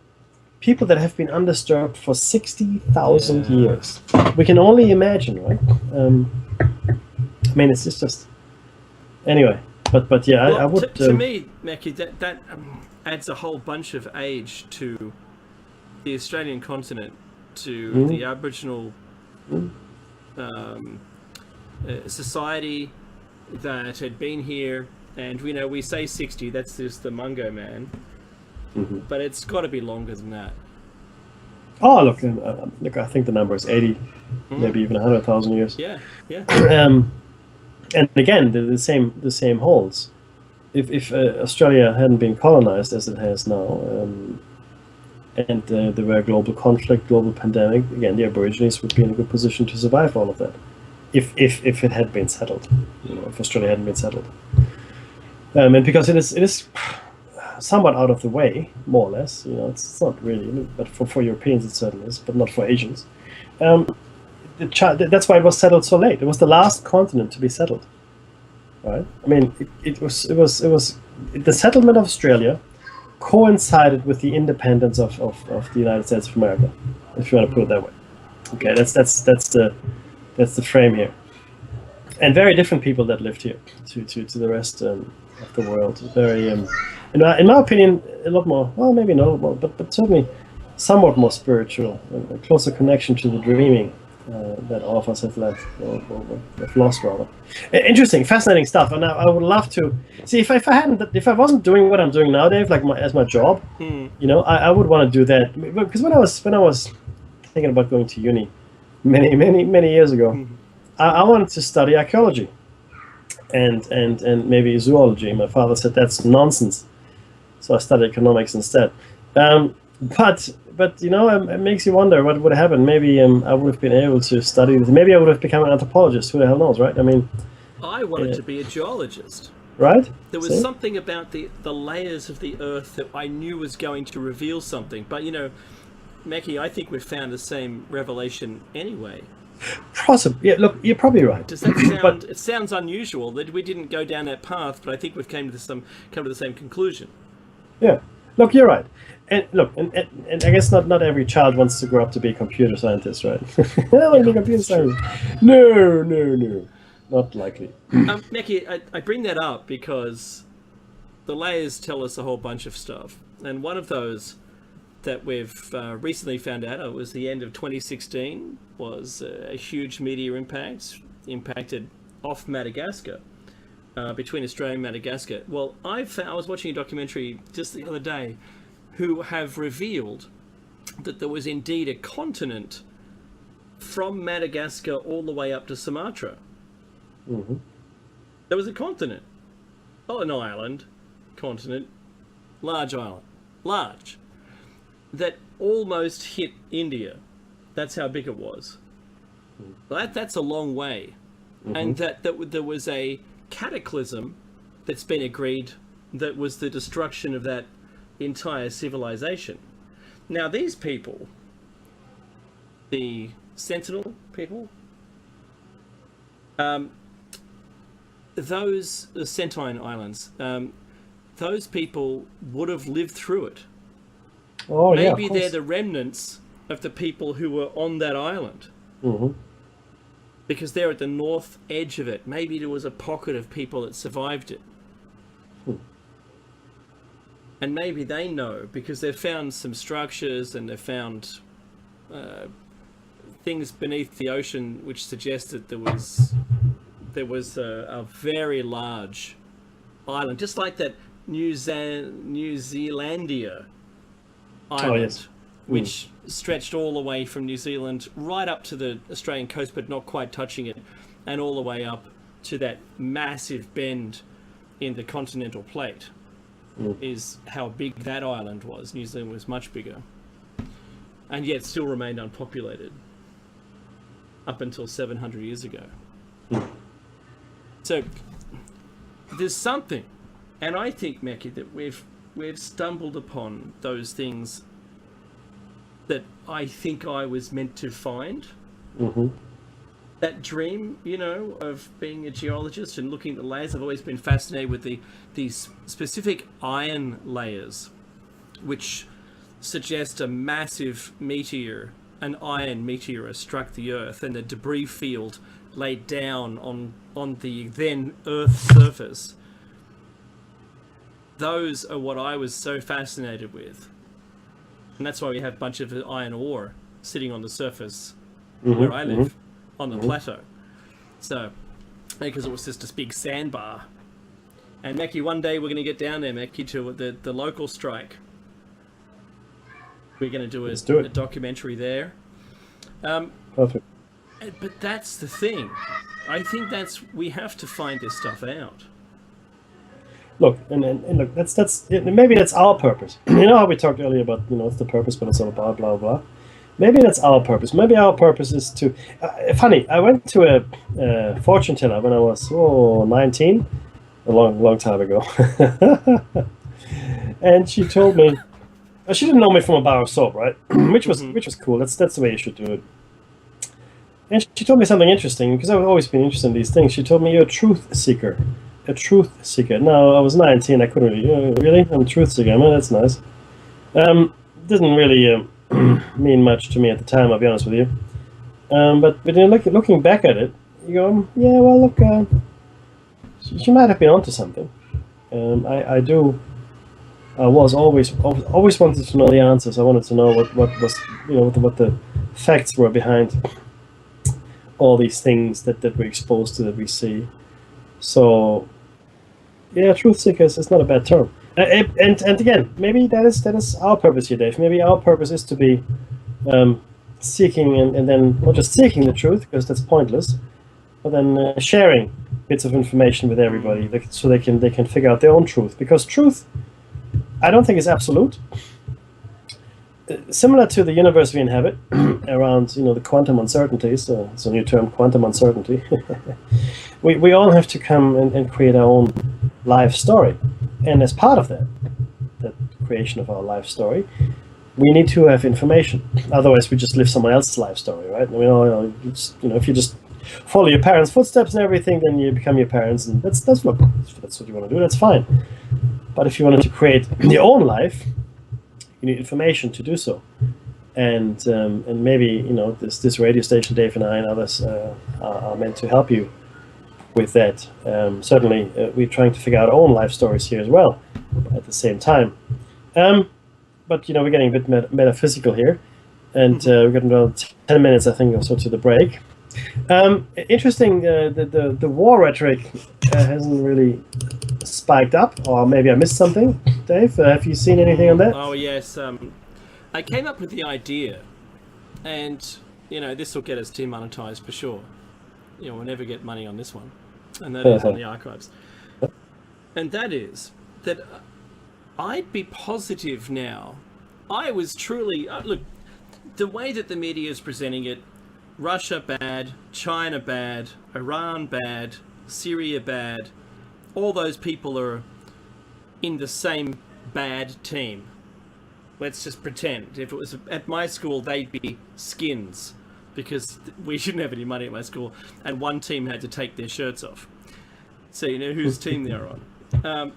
People that have been undisturbed for 60,000 years. We can only imagine, right? I mean, it's just anyway. But yeah, Well, I would. to me, Mackie, that adds a whole bunch of age to the Australian continent, to the Aboriginal society that had been here. And we say 60. That's just the Mungo man, but it's got to be longer than that. Oh, look! I think the number is 80, maybe even 100,000 years. Yeah. And again, the same holds. If Australia hadn't been colonized as it has now, and there were global conflict, global pandemic, again, the Aborigines would be in a good position to survive all of that. If it had been settled, if Australia hadn't been settled. And because it is somewhat out of the way, more or less. It's not really, but for Europeans it certainly is, but not for Asians. That's why it was settled so late. It was the last continent to be settled, right? I mean, it was the settlement of Australia coincided with the independence of the United States of America, if you want to put it that way. Okay, that's the frame here, and very different people that lived here to the rest of the world. Very, in my opinion, a lot more. Well, maybe not a lot more, but certainly somewhat more spiritual, a closer connection to the dreaming that all of us have left, or have lost rather. Interesting, fascinating stuff. And I would love to see if I wasn't doing what I'm doing now, Dave, like as my job. I would want to do that, because when I was thinking about going to uni many years ago, I wanted to study archaeology and maybe zoology. My father said that's nonsense, so I studied economics instead. But it makes you wonder what would happen. Maybe I would have been able to study this. Maybe I would have become an anthropologist. Who the hell knows, right? I mean, I wanted to be a geologist. Right? There was something about the layers of the earth that I knew was going to reveal something. But Mackie, I think we've found the same revelation anyway. Possibly. Yeah, look, you're probably right. Does that sound? It sounds unusual that we didn't go down that path, but I think we've come to the same conclusion. Yeah. Look, you're right. And look, and I guess not every child wants to grow up to be a computer scientist, right? I want to be a computer scientist. No, not likely. Mackie, I bring that up because the layers tell us a whole bunch of stuff, and one of those that we've recently found out, it was the end of 2016, was a huge meteor impacted off Madagascar, between Australia and Madagascar. Well, I was watching a documentary just the other day who have revealed that there was indeed a continent from Madagascar all the way up to Sumatra. There was a continent. Oh, an island, continent, large island, large, that almost hit India. That's how big it was. That's a long way. And that there was a cataclysm that's been agreed that was the destruction of that entire civilization. Now these people, the Sentinel people, those Sentine Islands, those people would have lived through it. Oh, maybe yeah, they're the remnants of the people who were on that island. Because they're at the north edge of it. Maybe there was a pocket of people that survived it. And maybe they know, because they've found some structures and they've found things beneath the ocean which suggest that there was a very large island, just like that New Zealandia island, which stretched all the way from New Zealand right up to the Australian coast, but not quite touching it, and all the way up to that massive bend in the continental plate. Is how big that island was. New Zealand was much bigger, and yet still remained unpopulated up until 700 years ago. So there's something, and I think, Mackie, that we've stumbled upon those things that I think I was meant to find. that dream, of being a geologist and looking at the layers. I've always been fascinated with these specific iron layers, which suggest a massive meteor, an iron meteor, has struck the Earth, and the debris field laid down on the then Earth's surface. Those are what I was so fascinated with, and that's why we have a bunch of iron ore sitting on the surface where I live. On the plateau. So, because it was just a big sandbar. And Mackie, one day we're going to get down there, Mackie, to the local strike. We're going to do a documentary there. Perfect. But that's the thing. I think we have to find this stuff out. Look, and look, that's maybe that's our purpose. You know how we talked earlier about, it's the purpose, but it's all about blah, blah, blah. Maybe that's our purpose. Maybe our purpose is to... funny, I went to a fortune teller when I was 19, a long time ago. And she told me... She didn't know me from a bar of soap, right? which was cool. That's the way you should do it. And she told me something interesting, because I've always been interested in these things. She told me, you're a truth seeker. A truth seeker. Now, I was 19, I couldn't really... really? I'm a truth seeker. I mean, that's nice. Didn't really... mean much to me at the time, I'll be honest with you. But looking back at it, you go, yeah, well, look, she might have been onto something. I was always wanted to know the answers. I wanted to know what was, what the facts were behind all these things that we're exposed to, that we see. So, yeah, truth seekers is not a bad term. And again, maybe that is our purpose here, Dave. Maybe our purpose is to be seeking and then not just seeking the truth, because that's pointless, but then sharing bits of information with everybody, so they can figure out their own truth. Because truth, I don't think is absolute. Similar to the universe we inhabit, around the quantum uncertainties. It's a new term, quantum uncertainty. we all have to come and create our own life story. And as part of that creation of our life story, we need to have information. Otherwise, we just live someone else's life story, right? I mean, if you just follow your parents' footsteps and everything, then you become your parents, and that's what you want to do. That's fine. But if you wanted to create your own life, you need information to do so. And maybe this radio station, Dave and I and others are meant to help you with that. Certainly, we're trying to figure out our own life stories here as well at the same time. But we're getting a bit metaphysical here, and we've got about 10 minutes, I think, or so to the break. Interesting, the war rhetoric hasn't really spiked up, or maybe I missed something. Dave, have you seen anything on that? Oh yes, I came up with the idea, and this will get us demonetized for sure. We'll never get money on this one, and that is on the archives. And that is that I'd be positive now. I was truly look, the way that the media is presenting it: Russia bad, China bad, Iran bad, Syria bad. All those people are in the same bad team. Let's just pretend. If it was at my school, they'd be skins, because we didn't have any money at my school, and one team had to take their shirts off. So you know whose team they're on.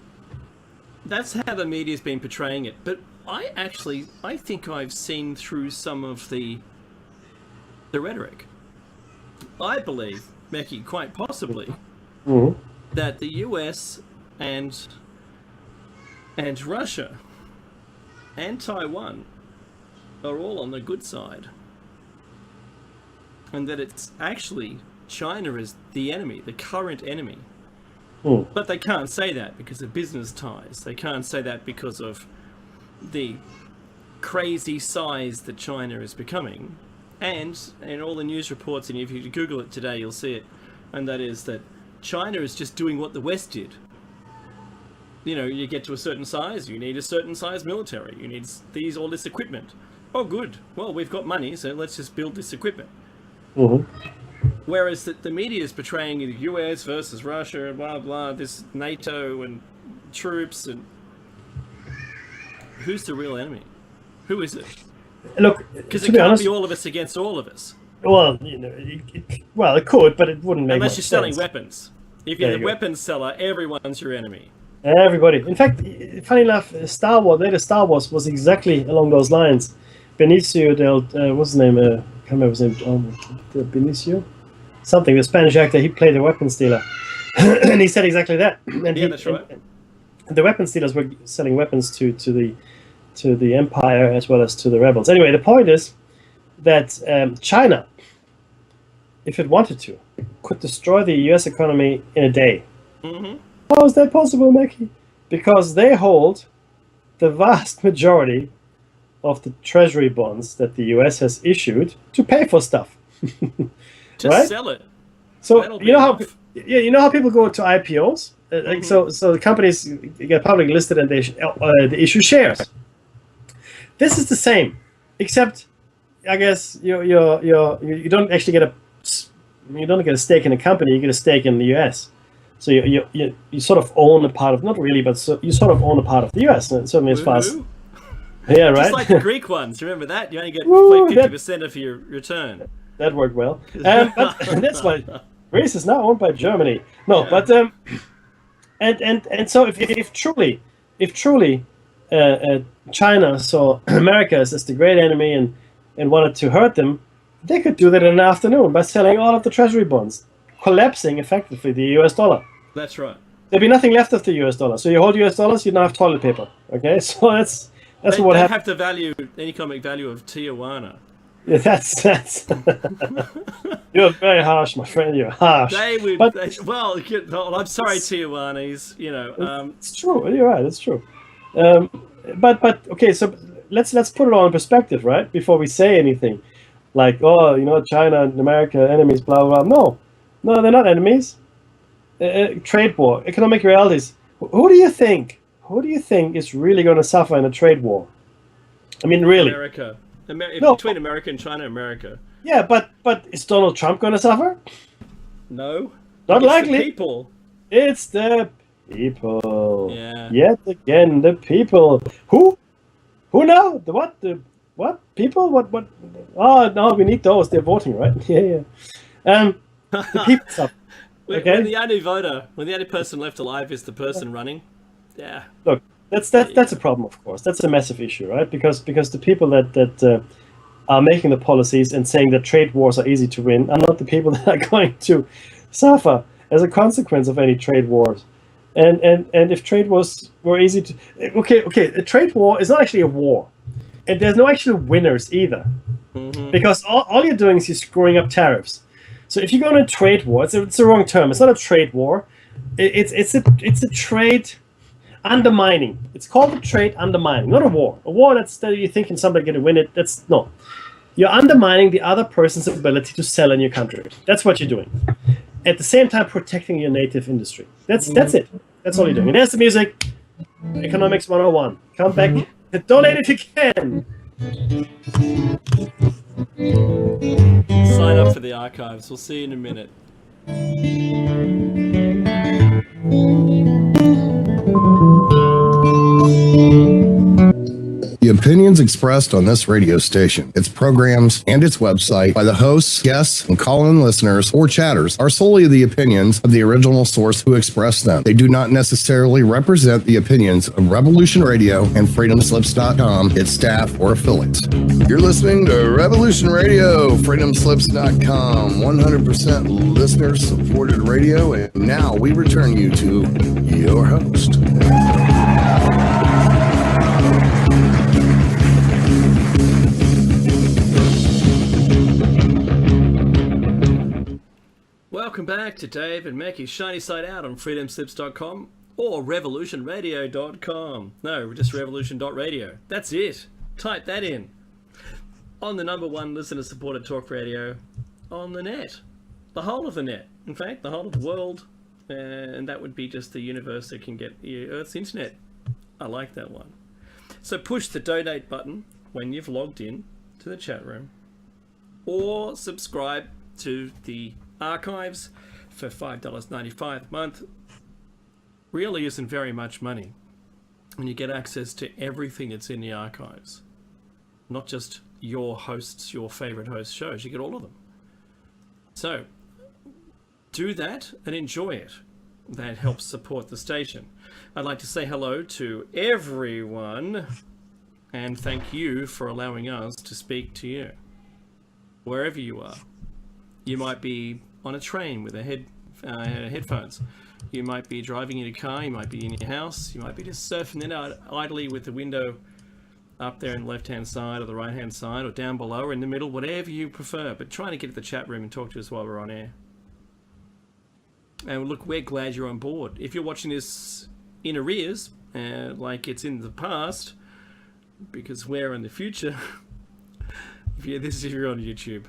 That's how the media's been portraying it. But I think I've seen through some of the rhetoric. I believe, Mackie, quite possibly, that the US and Russia and Taiwan are all on the good side. And that it's actually China is the enemy, the current enemy. But they can't say that because of business ties. They can't say that because of the crazy size that China is becoming. And in all the news reports, and if you Google it today, you'll see it. And that is that China is just doing what the West did. You get to a certain size, you need a certain size military. You need all this equipment. Oh, good. Well, we've got money, so let's just build this equipment. Whereas the media is portraying the US versus Russia and blah, blah, this NATO and troops, and who's the real enemy? Who is it? Look, because it can't be all of us against all of us. Well, well, it could, but it wouldn't make Unless much you're selling sense. weapons. If There you're you the go. weapons seller, everyone's your enemy. Everybody. In fact, funny enough, Star Wars, later Star Wars was exactly along those lines. Benicio what's his name? I can't remember his name. Benicio? Something. The Spanish actor, he played a weapons dealer. And he said exactly that. And Yeah, that's right. and the weapons dealers were selling weapons to the Empire as well as to the rebels. Anyway, the point is that China, if it wanted to, could destroy the US economy in a day. Mm-hmm. How is that possible, Mackie? Because they hold the vast majority of the treasury bonds that the US has issued to pay for stuff. Just Right? sell it. So That'll be you know how enough. you know how people go to IPOs. Like so the companies get publicly listed and they issue shares. This is the same, except I guess you don't actually get a stake in a company. You get a stake in the US. So you sort of own a part of, not really, but you sort of own a part of the US. Certainly as far as Woohoo. yeah, right. Just like the Greek ones. Remember that? You only get Woo, 50% of your return. That worked well. But that's why Greece is now owned by Germany. No, Yeah. but and so if truly China saw America as the great enemy and wanted to hurt them, they could do that in an afternoon by selling all of the treasury bonds, collapsing effectively the US dollar. That's right. There'd be nothing left of the US dollar. So you hold US dollars, you don't have toilet paper. Okay, so that's They what don't happened. have the value, the economic value of Tijuana. Yeah, that's you're very harsh, my friend. You're harsh. They would. But Well, I'm sorry, Tijuanese. it's true. You're right. It's true. But okay. So let's put it all in perspective, right? Before we say anything, like China and America enemies, blah blah blah. No, they're not enemies. Trade war, economic realities. Who do you think? Who do you think is really going to suffer in a trade war? I mean, really? America. No. Between America and China, America. Yeah, but is Donald Trump going to suffer? No. Not It's the likely. people. It's the people. Yeah. Yet again, the people. Who? Who now? The what? The what? People? What? Oh, no, we need those. They're voting, right? Yeah. The people suffer. Okay. When the only person left alive is the person running. Yeah. Look, that's a problem, of course. That's a massive issue, right? Because the people that are making the policies and saying that trade wars are easy to win are not the people that are going to suffer as a consequence of any trade wars. And if trade wars were easy to a trade war is not actually a war, and there's no actual winners either, because all you're doing is you're screwing up tariffs. So if you go into a trade war, it's the wrong term. It's not a trade war. It's a trade undermining. It's called a trade undermining, not a war. A war that you're thinking somebody's going to win it. That's no. You're undermining the other person's ability to sell in your country. That's what you're doing. At the same time, protecting your native industry. That's it. That's all you're doing. And there's the music. Economics 101. Come back. Donate if you can. Sign up for the archives. We'll see you in a minute. The opinions expressed on this radio station, its programs, and its website by the hosts, guests, and call-in listeners or chatters are solely the opinions of the original source who expressed them. They do not necessarily represent the opinions of Revolution Radio and FreedomSlips.com, its staff, or affiliates. You're listening to Revolution Radio, FreedomSlips.com, 100% listener-supported radio, and now we return you to your host. Welcome back to Dave and Mackie's Shiny Side Out on freedomslips.com or revolutionradio.com. No, just revolution.radio. That's it. Type that in. On the #1 listener-supported talk radio on the net. The whole of the net. In fact, the whole of the world. And that would be just the universe that can get the Earth's internet. I like that one. So push the donate button when you've logged in to the chat room. Or subscribe to the archives for $5.95 a month. Really isn't very much money. And you get access to everything that's in the archives. Not just your hosts, your favorite host shows. You get all of them. So, do that and enjoy it. That helps support the station. I'd like to say hello to everyone and thank you for allowing us to speak to you. Wherever you are. You might be on a train with headphones. You might be driving in a car. You might be in your house. You might be just surfing it out idly with the window up there on the left-hand side or the right-hand side or down below or in the middle, whatever you prefer. But trying to get to the chat room and talk to us while we're on air. And look, we're glad you're on board. If you're watching this in arrears, like it's in the past, because we're in the future, if you're on YouTube,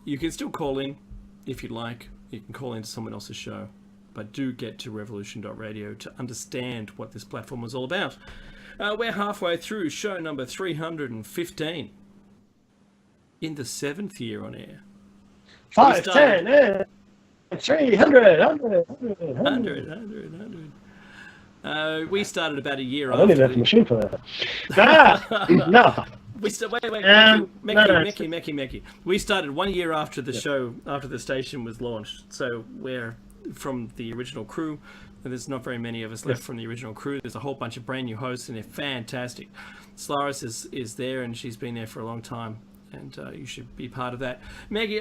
you can still call in if you'd like. You can call into someone else's show. But do get to revolution.radio to understand what this platform is all about. We're halfway through show number 315. In the 7th year on air. 5, 10, 300, 100. We started about a year I don't after. need a machine for that. No. Mecky. We started 1 year after the show, after the station was launched. So we're from the original crew. And there's not very many of us left from the original crew. There's a whole bunch of brand new hosts, and they're fantastic. Solaris is there, and she's been there for a long time, and you should be part of that. Maggie,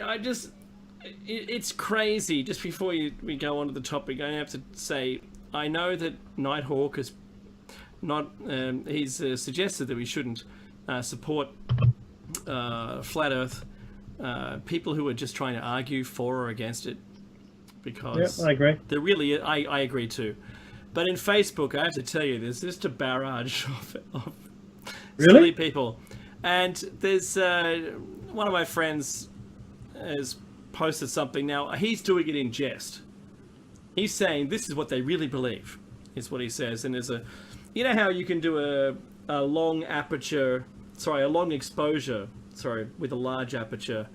it's crazy. Just before we go on to the topic, I have to say, I know that Nighthawk is not. He's suggested that we shouldn't support flat Earth people who are just trying to argue for or against it, because I agree. They're really. I agree too, but in Facebook, I have to tell you, there's just a barrage of silly people, and there's one of my friends has posted something. Now he's doing it in jest. He's saying this is what they really believe, is what he says. And there's you know how you can do a long exposure, with a large aperture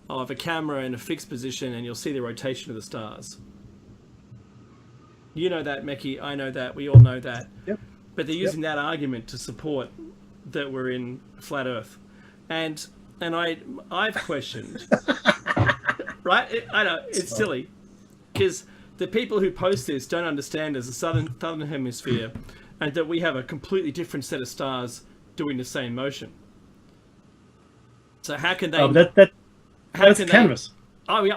of a camera in a fixed position, and you'll see the rotation of the stars. You know that, Mecky. I know that. We all know that. Yep. But they're using that argument to support that we're in flat Earth, and I've questioned. Right? I know it's silly, because the people who post this don't understand there's a southern hemisphere, and that we have a completely different set of stars doing the same motion. So how can they? That's canvas. Oh yeah.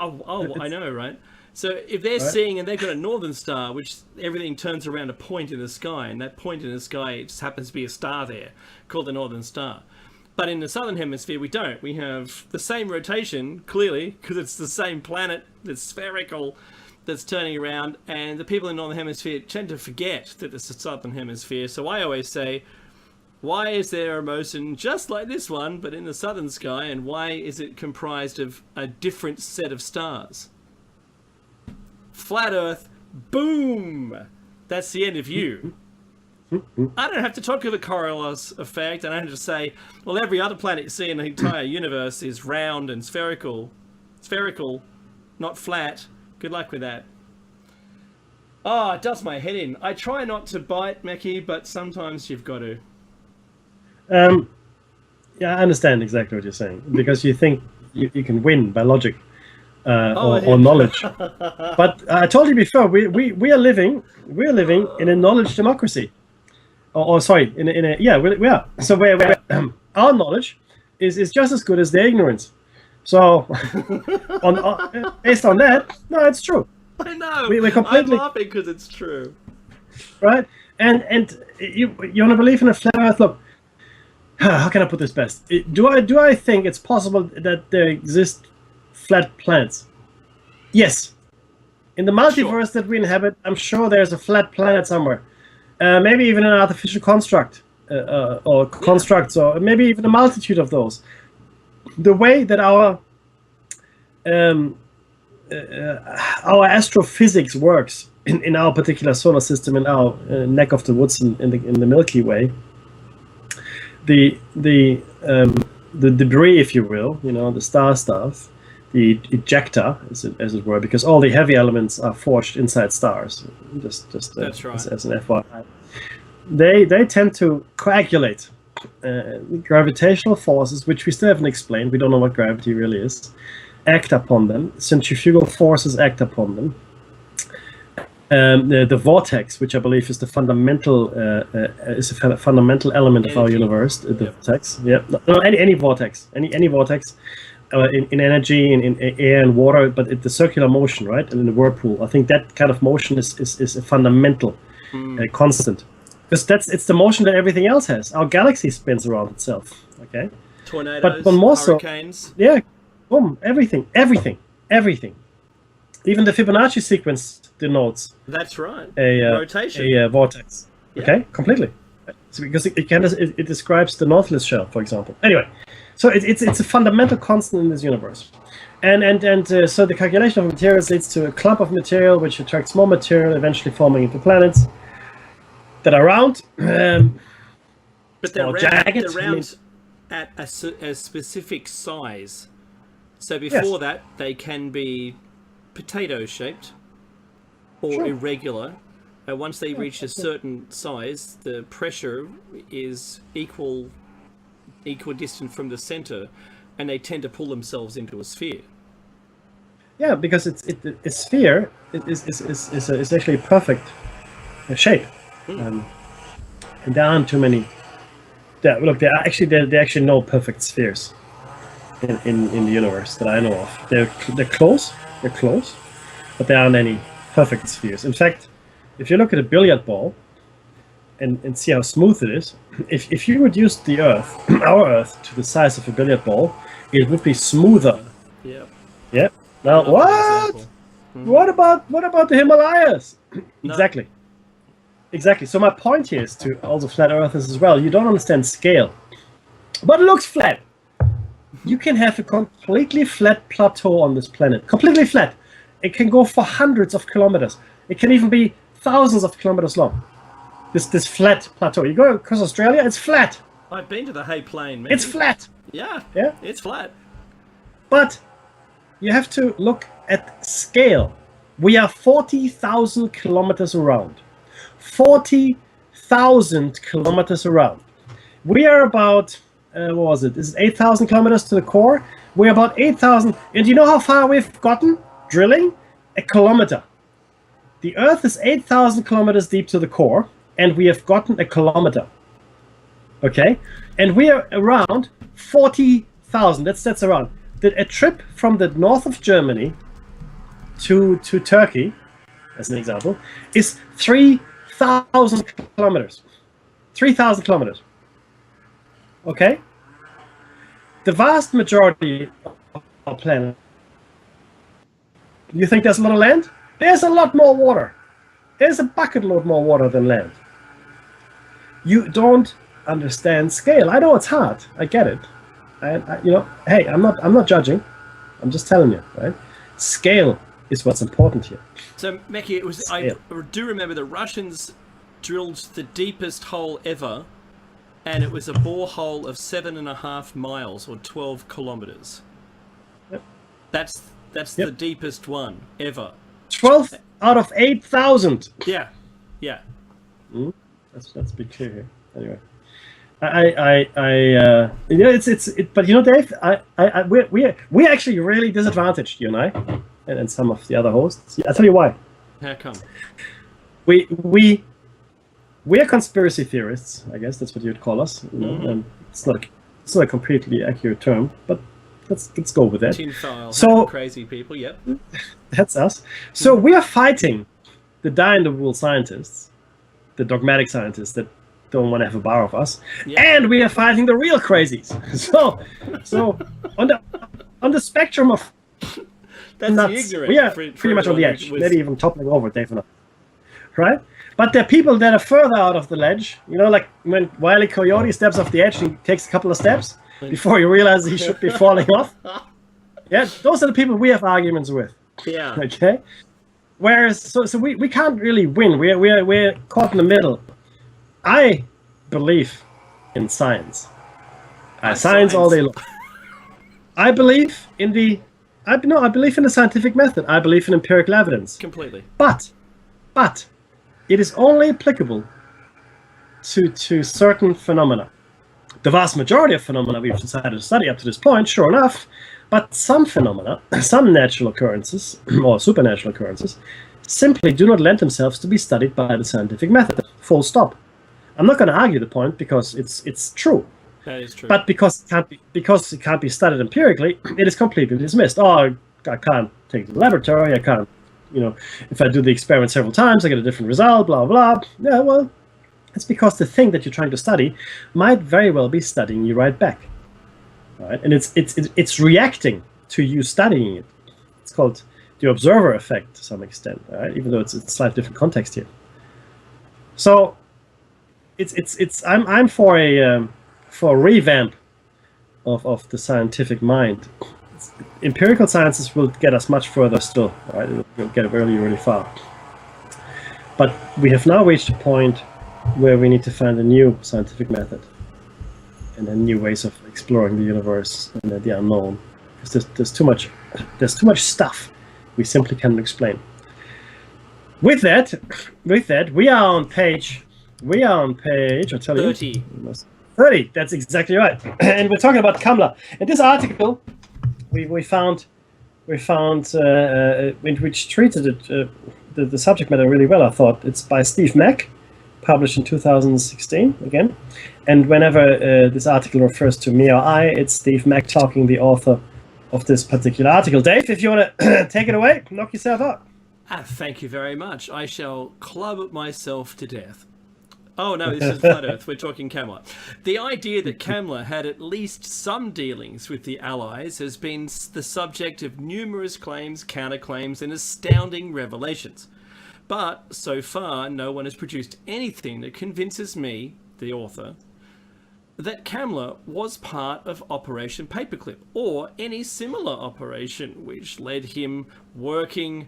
I know, right? So if they're seeing, and they've got a northern star, which everything turns around a point in the sky, and that point in the sky just happens to be a star there, called the northern star. But in the southern hemisphere, we don't. We have the same rotation, clearly, because it's the same planet that's spherical, that's turning around, and the people in the northern hemisphere tend to forget that it's the southern hemisphere. So I always say, why is there a motion just like this one, but in the southern sky, and why is it comprised of a different set of stars? Flat Earth, boom! That's the end of you. I don't have to talk of the Coriolis effect. I don't have to say, well, every other planet you see in the entire universe is round and spherical. Spherical, not flat. Good luck with that. Oh, it does my head in. I try not to bite, Mecky, but sometimes you've got to. Yeah, I understand exactly what you're saying, because you think you can win by logic or knowledge. But I told you before, we are living in a knowledge democracy. Sorry, we are. So we're our knowledge is just as good as their ignorance. So based on that, no, it's true. I know. We're completely. I'm laughing because it's true. Right, and you want to believe in a flat Earth? Look, how can I put this best? Do I think it's possible that there exist flat planets? Yes. In the multiverse that we inhabit, I'm sure there's a flat planet somewhere. Maybe even an artificial construct, or constructs, or maybe even a multitude of those. The way that our astrophysics works in our particular solar system, in our neck of the woods in the Milky Way, the debris, if you will, the star stuff, the ejecta, as it were, because all the heavy elements are forged inside stars. Just That's right. as an FYI, they tend to coagulate. Gravitational forces, which we still haven't explained. We don't know what gravity really is. act upon them. Centrifugal forces act upon them. The vortex, which I believe is the fundamental fundamental element of our universe. The vortex, no, any vortex, any vortex, in energy, in air and water, but the circular motion, right, and in the whirlpool. I think that kind of motion is a fundamental constant, because it's the motion that everything else has. Our galaxy spins around itself. Okay, tornadoes, but more hurricanes. Everything. Even the Fibonacci sequence denotes. That's right. Rotation. A vortex. Yeah. Okay, completely. So because it describes the Nautilus shell, for example. Anyway, so it's a fundamental constant in this universe, and so the calculation of materials leads to a clump of material which attracts more material, eventually forming into planets that are round. But they're round, jagged. They're round at a specific size. So before that, they can be potato-shaped or irregular. Once they reach a certain size, the pressure is equidistant from the center, and they tend to pull themselves into a sphere. Yeah, because a sphere is actually a perfect shape, and there aren't too many. Look, there are actually no perfect spheres in the universe that I know of. They're close, but there aren't any perfect spheres. In fact, if you look at a billiard ball and see how smooth it is, if you reduce the Earth, our Earth, to the size of a billiard ball, it would be smoother. Yeah. Yeah. Now what? What about the Himalayas? No. Exactly. So my point here is to all the flat earthers as well. You don't understand scale, but it looks flat. You can have a completely flat plateau on this planet. Completely flat. It can go for hundreds of kilometers. It can even be thousands of kilometers long. This flat plateau. You go across Australia, it's flat. I've been to the Hay Plain, man. It's flat. Yeah, it's flat. But you have to look at scale. We are 40,000 kilometers around. 40,000 kilometers around. We are about, what was it? This is 8,000 kilometers to the core. We're about 8,000. And you know how far we've gotten? Drilling? A kilometer. The Earth is 8,000 kilometers deep to the core, and we have gotten a kilometer. Okay? And we are around 40,000. That's around. A trip from the north of Germany to Turkey, as an example, is 3,000 kilometers. 3,000 kilometers. Okay? The vast majority of our planet. You think there's a lot of land? There's a lot more water. There's a bucket load more water than land. You don't understand scale. I know it's hard. I get it. Hey, I'm not judging. I'm just telling you, right? Scale is what's important here. So, Meki, I do remember the Russians drilled the deepest hole ever, and it was a borehole of 7.5 miles or 12 kilometers. Yep. That's the deepest one ever. 12 out of 8,000. Yeah. Let's be clear here. Anyway, but Dave, we're actually really disadvantaged, you and I, and some of the other hosts. I'll tell you why. How come? We are conspiracy theorists. I guess that's what you'd call us. And it's not a completely accurate term, but let's go with that. So crazy people. Yep. That's us. So we are fighting the die-in-the-wool scientists, the dogmatic scientists that don't want to have a bar of us, and we are fighting the real crazies. So on the spectrum of that's nuts, the ignorant. We are pretty much on the edge, maybe even toppling over, definitely. Right? But there are people that are further out of the ledge. Like when Wile E. Coyote steps off the edge, he takes a couple of steps before he realizes he should be falling off. Yeah, those are the people we have arguments with. Yeah. Okay. Whereas, so we can't really win. We're caught in the middle. I believe in science. Science all day long. I believe in the scientific method. I believe in empirical evidence. Completely. But it is only applicable to certain phenomena. The vast majority of phenomena we've decided to study up to this point, sure enough, But some phenomena, some natural occurrences, or supernatural occurrences, simply do not lend themselves to be studied by the scientific method. Full stop. I'm not going to argue the point because it's true. That is true. But because it can't be studied empirically, it is completely dismissed. Oh, I can't take it to the laboratory. I can't, if I do the experiment several times, I get a different result. Blah blah. Yeah, well, it's because the thing that you're trying to study might very well be studying you right back, right? And it's reacting to you studying it. It's called the observer effect to some extent, right? Even though it's a slightly different context here. So, I'm for a revamp of the scientific mind. Empirical sciences will get us much further still, right? It will get really far. But we have now reached a point where we need to find a new scientific method and then new ways of exploring the universe and the unknown. Because there's too much stuff we simply cannot explain. With that, we are on page. I'll tell you. 30. 30. That's exactly right. And we're talking about Kamla. In this article, we found which treated it, the subject matter really well. I thought it's by Steve Mack, published in 2016 again. And whenever this article refers to me or I, it's Steve Mack talking, the author of this particular article. Dave, if you want to take it away, knock yourself out. Thank you very much. I shall club myself to death. Oh no, this is Flat Earth. We're talking Camelot. The idea that Camelot had at least some dealings with the Allies has been the subject of numerous claims, counterclaims, and astounding revelations. But so far, no one has produced anything that convinces me, the author, that Camelot was part of Operation Paperclip or any similar operation which led him working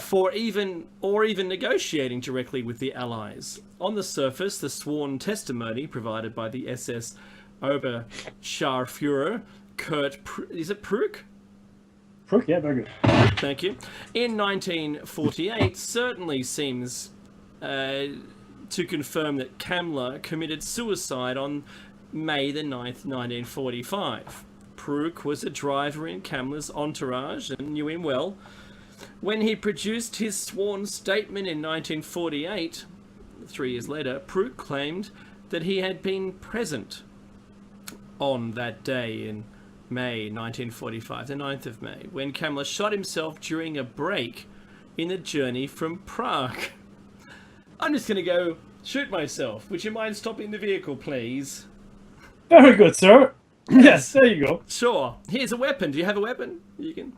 for even negotiating directly with the Allies. On the surface, the sworn testimony provided by the SS Oberscharführer Kurt, is it Pruk? Pruk, yeah, very good. Thank you. In 1948, certainly seems to confirm that Kamla committed suicide on May the 9th, 1945. Pruk was a driver in Kamla's entourage and knew him well. When he produced his sworn statement in 1948, 3 years later, Pruk claimed that he had been present on that day in May 1945, the 9th of May, when Kamla shot himself during a break in the journey from Prague. I'm just going to go shoot myself. Would you mind stopping the vehicle, please? Very good, sir. Yes, there you go. Sure. Here's a weapon. Do you have a weapon? You can.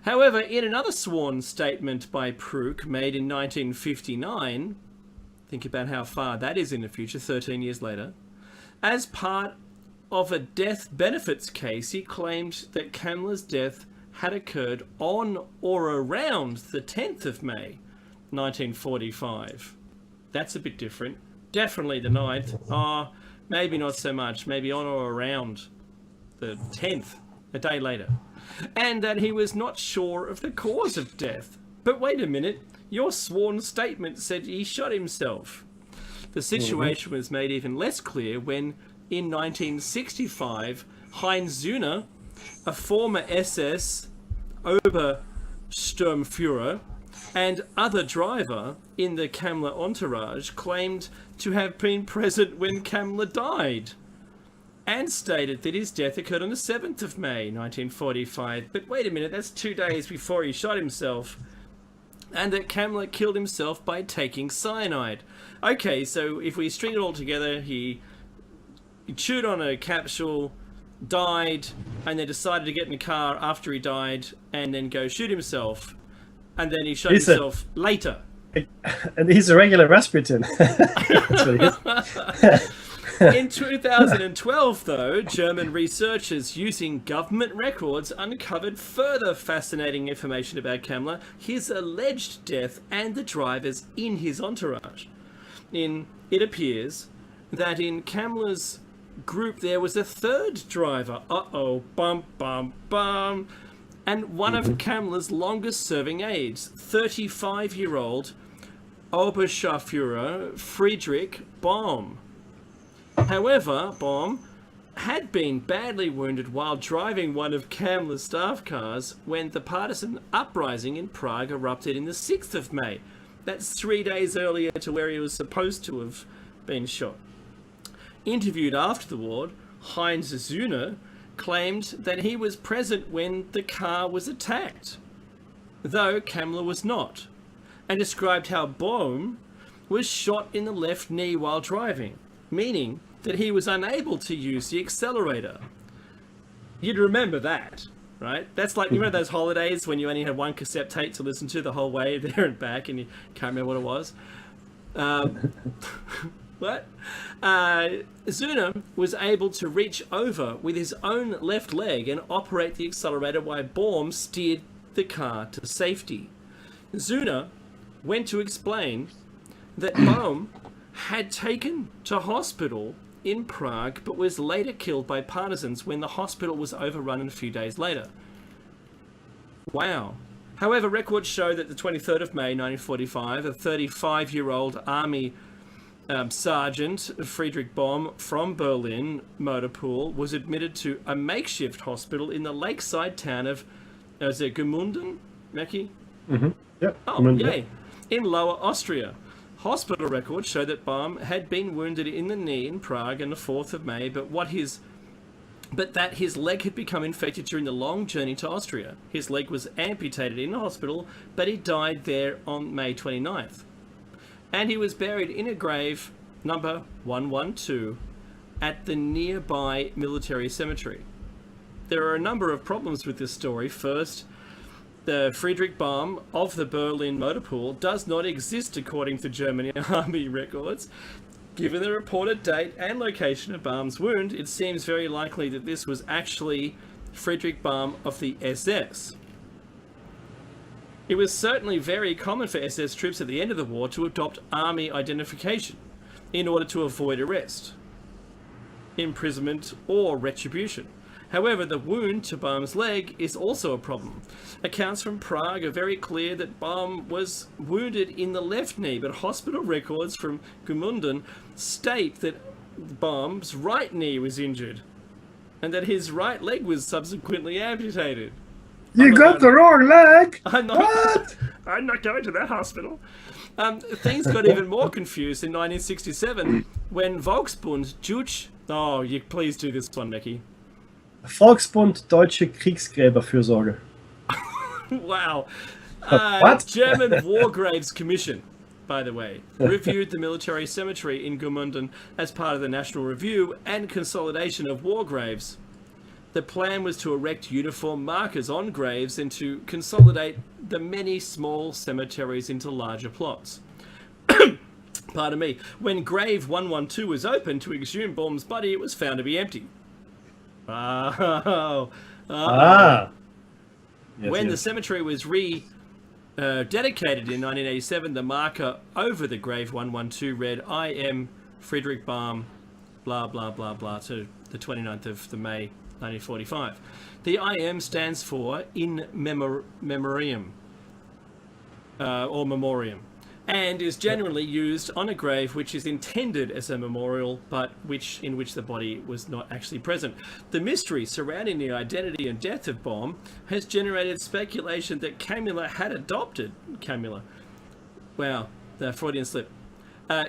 However, in another sworn statement by Pruk made in 1959, think about how far that is in the future, 13 years later, as part of a death benefits case, he claimed that Kamla's death had occurred on or around the 10th of May, 1945. That's a bit different. Definitely the 9th. Maybe not so much. Maybe on or around the 10th, a day later. And that he was not sure of the cause of death. But wait a minute, your sworn statement said he shot himself. The situation was made even less clear when, in 1965, Heinz Züner, a former SS Obersturmführer and other driver in the Kamla entourage, claimed to have been present when Kamla died, and stated that his death occurred on the 7th of May, 1945. But wait a minute, that's 2 days before he shot himself. And that Kamla killed himself by taking cyanide. Okay, so if we string it all together, he chewed on a capsule, died, and then decided to get in the car after he died, and then go shoot himself. And then he shot himself later. And he's a regular Rasputin. That's what he is. In 2012, though, German researchers using government records uncovered further fascinating information about Kamla, his alleged death, and the drivers in his entourage. It appears that in Kamla's group there was a third driver. Bum, bum, bum. And one of Kamla's longest-serving aides, 35-year-old Oberscharführer Friedrich Baum. However, Baum had been badly wounded while driving one of Kammler's staff cars when the partisan uprising in Prague erupted in the 6th of May. That's 3 days earlier to where he was supposed to have been shot. Interviewed after the war, Heinz Züner claimed that he was present when the car was attacked, though Kammler was not, and described how Bohm was shot in the left knee while driving, meaning that he was unable to use the accelerator. You'd remember that, right? That's like, you remember those holidays when you only had one cassette tape to listen to the whole way there and back and you can't remember what it was? What? Züner was able to reach over with his own left leg and operate the accelerator while Bohm steered the car to safety. Züner went to explain that Bohm had taken to hospital in Prague but was later killed by partisans when the hospital was overrun a few days later. Wow. However, records show that the 23rd of May 1945, a 35-year-old army Sergeant Friedrich Bohm from Berlin motor pool was admitted to a makeshift hospital in the lakeside town of Gmunden, Mackie? Mm-hmm. Yep. Oh, yay. In Lower Austria. Hospital records show that Bohm had been wounded in the knee in Prague on the 4th of May, but that his leg had become infected during the long journey to Austria. His leg was amputated in the hospital, but he died there on May 29th. And he was buried in a grave number 112 at the nearby military cemetery. There are a number of problems with this story. First, the Friedrich Bohm of the Berlin motor pool does not exist according to German army records. Given the reported date and location of Bohm's wound, it seems very likely that this was actually Friedrich Bohm of the SS. It was certainly very common for SS troops at the end of the war to adopt army identification in order to avoid arrest, imprisonment, or retribution. However, the wound to Bohm's leg is also a problem. Accounts from Prague are very clear that Bohm was wounded in the left knee, but hospital records from Gmunden state that Bohm's right knee was injured and that his right leg was subsequently amputated. You got the wrong leg! I'm not going to that hospital. Things got even more confused in 1967 when Volksbund Oh, you please do this one, Mickey. Volksbund Deutsche Kriegsgräberfürsorge. Wow. What? German War Graves Commission, by the way, reviewed the military cemetery in Gmunden as part of the National Review and Consolidation of War Graves. The plan was to erect uniform markers on graves and to consolidate the many small cemeteries into larger plots. Pardon me. When grave 112 was opened to exhume Bohm's body, it was found to be empty. Oh. Yes, When the cemetery was dedicated in 1987, the marker over the grave 112 read, "I am Friedrich Bohm, blah, blah, blah, blah," to the 29th of the May 1945. The IM stands for In Memoriam, or Memoriam, and is generally used on a grave which is intended as a memorial, but in which the body was not actually present. The mystery surrounding the identity and death of Bohm has generated speculation that Kammler had adopted the Freudian slip.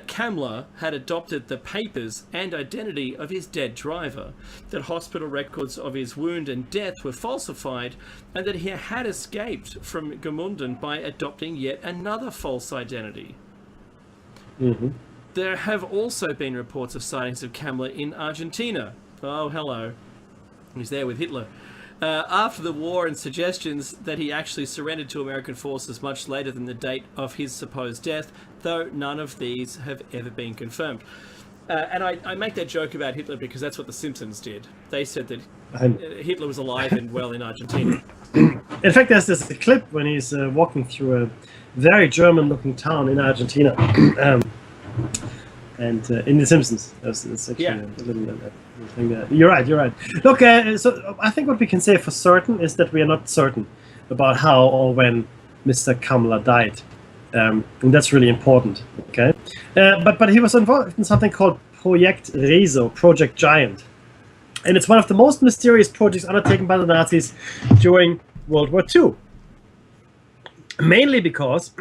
Kammler had adopted the papers and identity of his dead driver, that hospital records of his wound and death were falsified, and that he had escaped from Gmunden by adopting yet another false identity. Mm-hmm. There have also been reports of sightings of Kammler in Argentina. Oh, hello. He's there with Hitler. After the war, and suggestions that he actually surrendered to American forces much later than the date of his supposed death, though none of these have ever been confirmed. And I make that joke about Hitler because that's what The Simpsons did. They said that Hitler was alive and well in Argentina. In fact, there's this clip when he's walking through a very German-looking town in Argentina. And in The Simpsons, it's actually a little thing there. You're right. Look, so I think what we can say for certain is that we are not certain about how or when Mr. Kammler died, and that's really important. Okay, but he was involved in something called Project Rezo, Project Giant, And it's one of the most mysterious projects undertaken by the Nazis during World War II. Mainly because,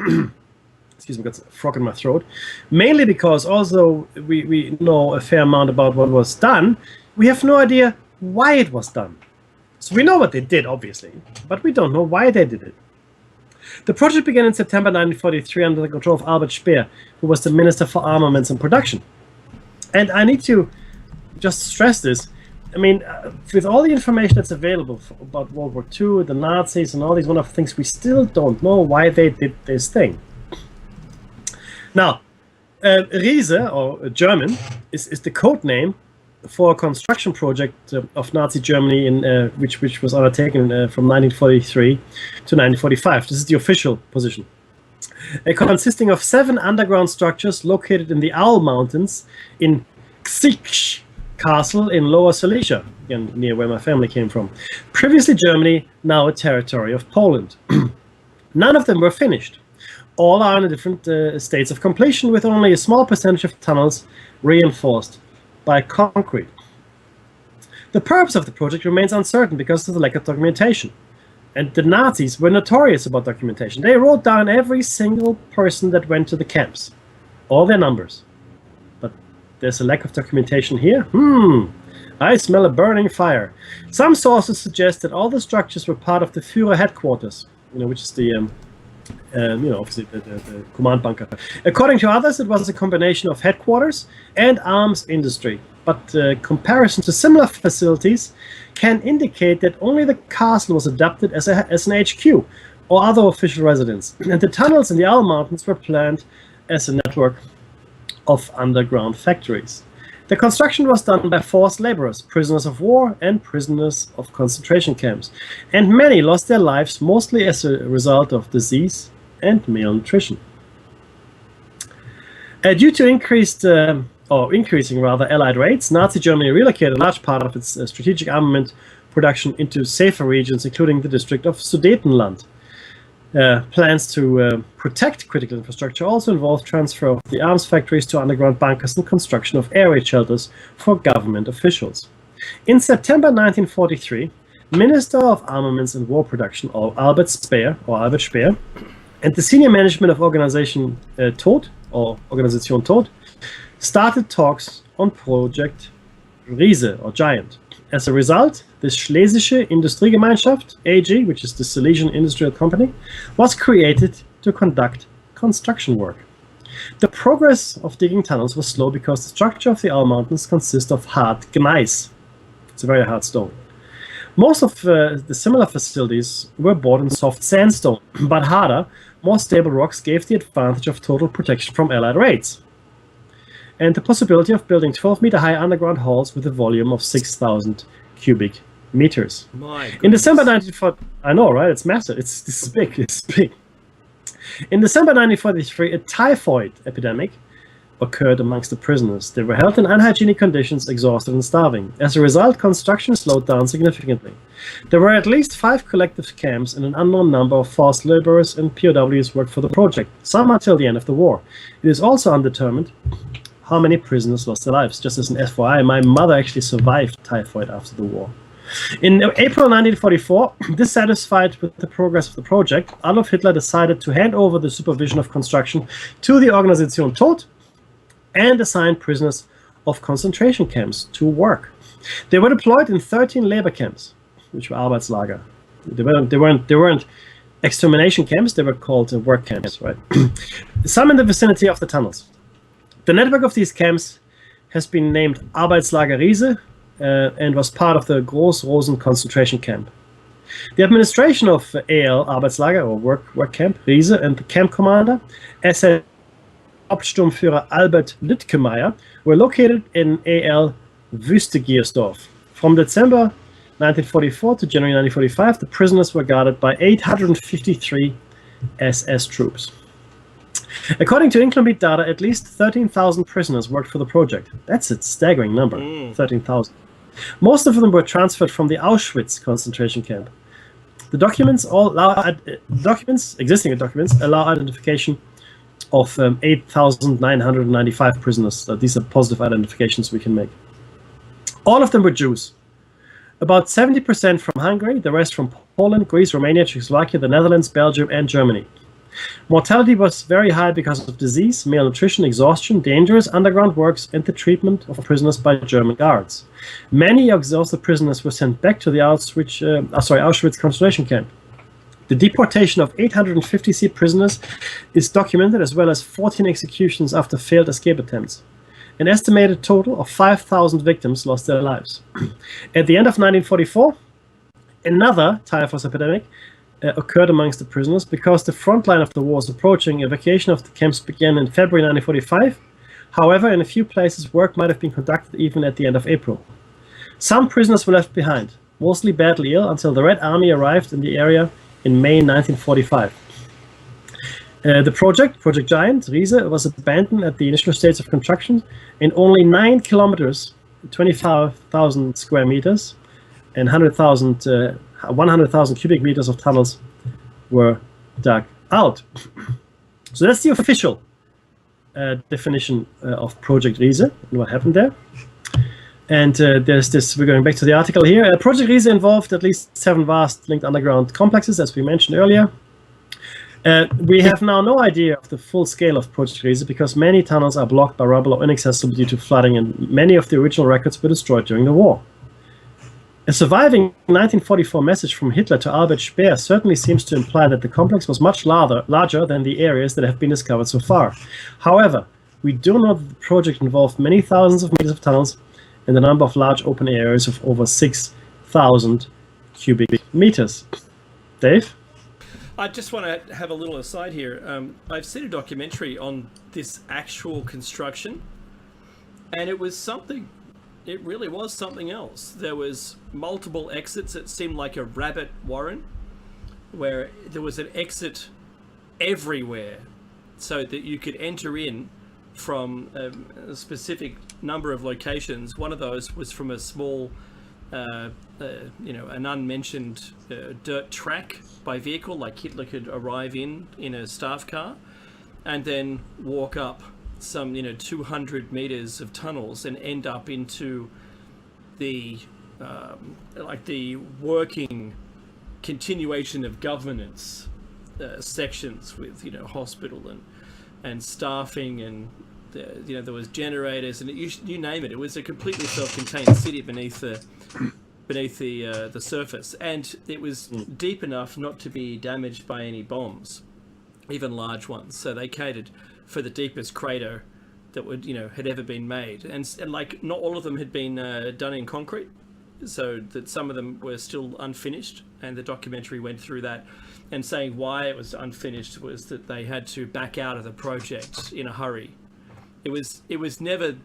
excuse me, got a frog in my throat. Mainly because although we know a fair amount about what was done, we have no idea why it was done. So we know what they did, obviously, but we don't know why they did it. The project began in September 1943 under the control of Albert Speer, who was the Minister for Armaments and Production. And I need to just stress this. I mean, with all the information that's available about World War II, the Nazis, and all these wonderful things, we still don't know why they did this thing. Now, Riese, or German, is the code name for a construction project of Nazi Germany, which was undertaken from 1943 to 1945. This is the official position. Consisting of 7 underground structures located in the Owl Mountains in Ksiksch Castle in Lower Silesia, again near where my family came from. Previously Germany, now a territory of Poland. None of them were finished. All are in different states of completion, with only a small percentage of tunnels reinforced by concrete. The purpose of the project remains uncertain because of the lack of documentation. And the Nazis were notorious about documentation. They wrote down every single person that went to the camps, all their numbers. There's a lack of documentation here. I smell a burning fire. Some sources suggest that all the structures were part of the Führer headquarters, which is the, obviously the command bunker. According to others, it was a combination of headquarters and arms industry. But comparison to similar facilities can indicate that only the castle was adapted as an HQ or other official residence, and the tunnels in the Owl Mountains were planned as a network of underground factories. The construction was done by forced laborers, prisoners of war, and prisoners of concentration camps, and many lost their lives mostly as a result of disease and malnutrition. Due to increasing Allied raids, Nazi Germany relocated a large part of its strategic armament production into safer regions, including the district of Sudetenland. Plans to protect critical infrastructure also involve transfer of the arms factories to underground bunkers and construction of air raid shelters for government officials. In September 1943, Minister of Armaments and War Production, or Albert Speer, and the senior management of Organisation Tod, started talks on Project Riese, or Giant. As a result, the Schlesische Industriegemeinschaft AG, which is the Silesian Industrial Company, was created to conduct construction work. The progress of digging tunnels was slow because the structure of the Owl Mountains consists of hard gneiss. It's a very hard stone. Most of the similar facilities were bought in soft sandstone, but harder, more stable rocks gave the advantage of total protection from Allied raids, and the possibility of building 12-meter-high underground halls with a volume of 6,000 cubic meters. In December 1940, I know, right? It's massive. It's big. It's big. In December 1943, a typhoid epidemic occurred amongst the prisoners. They were held in unhygienic conditions, exhausted and starving. As a result, construction slowed down significantly. There were at least 5 collective camps, and an unknown number of forced laborers and POWs worked for the project, some until the end of the war. It is also undetermined how many prisoners lost their lives. Just as an FYI, my mother actually survived typhoid after the war. In April 1944, dissatisfied with the progress of the project, Adolf Hitler decided to hand over the supervision of construction to the Organisation Tod and assign prisoners of concentration camps to work. They were deployed in 13 labor camps, which were Arbeitslager. They weren't extermination camps, they were called work camps, right? Some in the vicinity of the tunnels. The network of these camps has been named Arbeitslager Riese and was part of the Groß-Rosen concentration camp. The administration of AL Arbeitslager, or work camp Riese, and the camp commander, SS Hauptsturmführer Albert Lütkemeyer, were located in AL Wüstegiersdorf. From December 1944 to January 1945, the prisoners were guarded by 853 SS troops. According to incomplete data, at least 13,000 prisoners worked for the project. That's a staggering number, 13,000. Most of them were transferred from the Auschwitz concentration camp. The documents, existing documents, allow identification of 8,995 prisoners. These are positive identifications we can make. All of them were Jews. About 70% from Hungary, the rest from Poland, Greece, Romania, Czechoslovakia, the Netherlands, Belgium, and Germany. Mortality was very high because of disease, malnutrition, exhaustion, dangerous underground works, and the treatment of prisoners by German guards. Many exhausted prisoners were sent back to the Auschwitz concentration camp. The deportation of 850 prisoners is documented, as well as 14 executions after failed escape attempts. An estimated total of 5,000 victims lost their lives. At the end of 1944, another typhus epidemic occurred amongst the prisoners. Because the front line of the war was approaching, evacuation of the camps began in February 1945. However, in a few places, work might have been conducted even at the end of April. Some prisoners were left behind, mostly badly ill, until the Red Army arrived in the area in May 1945. The Project Giant, Riese, was abandoned at the initial stage of construction, and only 9 kilometers, 25,000 square meters, and 100,000 cubic meters of tunnels were dug out. So that's the official definition of Project Riese and what happened there. And there's this, we're going back to the article here. Project Riese involved at least 7 vast linked underground complexes, as we mentioned earlier. We have now no idea of the full scale of Project Riese because many tunnels are blocked by rubble or inaccessible due to flooding, and many of the original records were destroyed during the war. A surviving 1944 message from Hitler to Albert Speer certainly seems to imply that the complex was much larger than the areas that have been discovered so far. However, we do know that the project involved many thousands of meters of tunnels and a number of large open areas of over 6,000 cubic meters. Dave? I just want to have a little aside here. I've seen a documentary on this actual construction, and it was something. It really was something else. There was multiple exits. It seemed like a rabbit warren, where there was an exit everywhere, so that you could enter in from a specific number of locations. One of those was from a small, an unmentioned dirt track by vehicle, like Hitler could arrive in a staff car, and then walk up some 200 meters of tunnels and end up into the the working continuation of governance sections with hospital and staffing, and there was generators, and you name it. It was a completely self-contained city beneath the surface, and it was deep enough not to be damaged by any bombs, even large ones. So they catered for the deepest crater that had ever been made, and like not all of them had been done in concrete, so that some of them were still unfinished. And the documentary went through that, and saying why it was unfinished was that they had to back out of the project in a hurry. It was never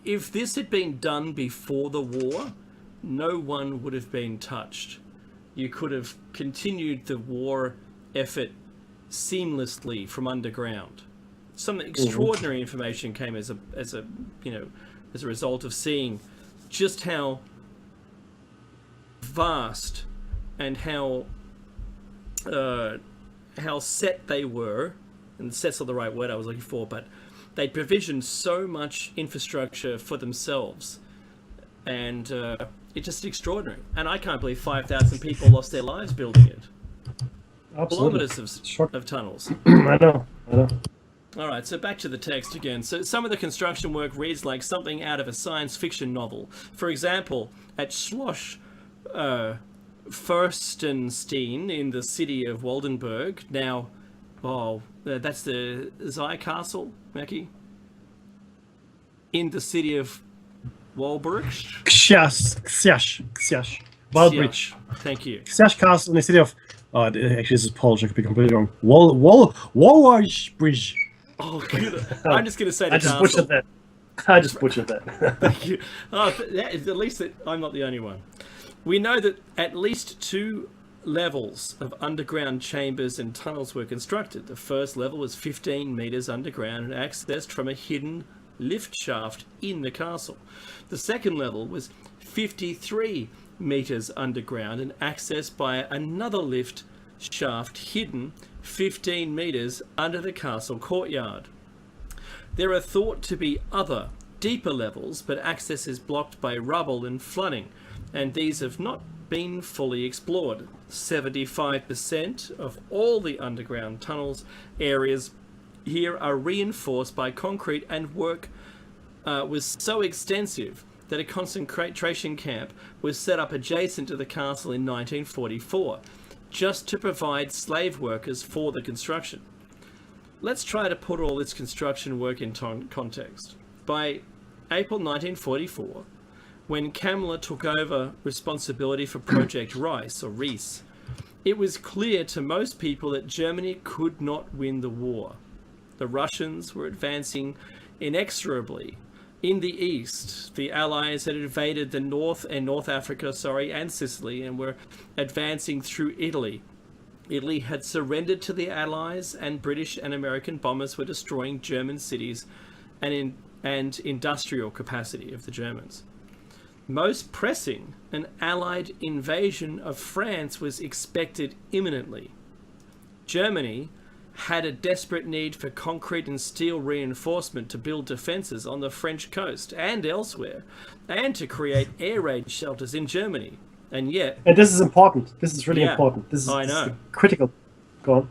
if this had been done before the war, no one would have been touched. You could have continued the war effort seamlessly from underground. Some extraordinary information came as a result of seeing just how vast and how set they were, and set's not the right word I was looking for, but they provisioned so much infrastructure for themselves, and it's just extraordinary. And I can't believe 5,000 people lost their lives building it. Absolutely. Kilometers of tunnels. I know. All right, so back to the text again. So some of the construction work reads like something out of a science fiction novel. For example, at Schloss Fürstenstein in the city of Waldenburg. Now, that's the Zai Castle, Mackie? In the city of Walburg? Ksiasz. Walbridge. Thank you. Ksiasz Castle in the city of... actually, this is Polish. I could be completely wrong. Walbridge. Oh, good. I'm just going to say the castle. I just butchered that. Thank you. At least I'm not the only one. We know that at least 2 levels of underground chambers and tunnels were constructed. The first level was 15 meters underground and accessed from a hidden lift shaft in the castle. The second level was 53 meters underground and accessed by another lift shaft hidden 15 meters under the castle courtyard. There are thought to be other, deeper levels, but access is blocked by rubble and flooding. and these have not been fully explored. 75% of all the underground tunnels areas here are reinforced by concrete, and work was so extensive that a concentration camp was set up adjacent to the castle in 1944, just to provide slave workers for the construction. Let's try to put all this construction work in context. By April 1944, when Kammler took over responsibility for Project Rice, or Reese, it was clear to most people that Germany could not win the war. The Russians were advancing inexorably. In the east, the Allies had invaded the North Africa, and Sicily, and were advancing through Italy. Italy had surrendered to the Allies, and British and American bombers were destroying German cities and industrial capacity of the Germans. Most pressing, an Allied invasion of France was expected imminently. Germany had a desperate need for concrete and steel reinforcement to build defences on the French coast and elsewhere, and to create air raid shelters in Germany. And yet... And this is important. This is really important. This is critical. Go on.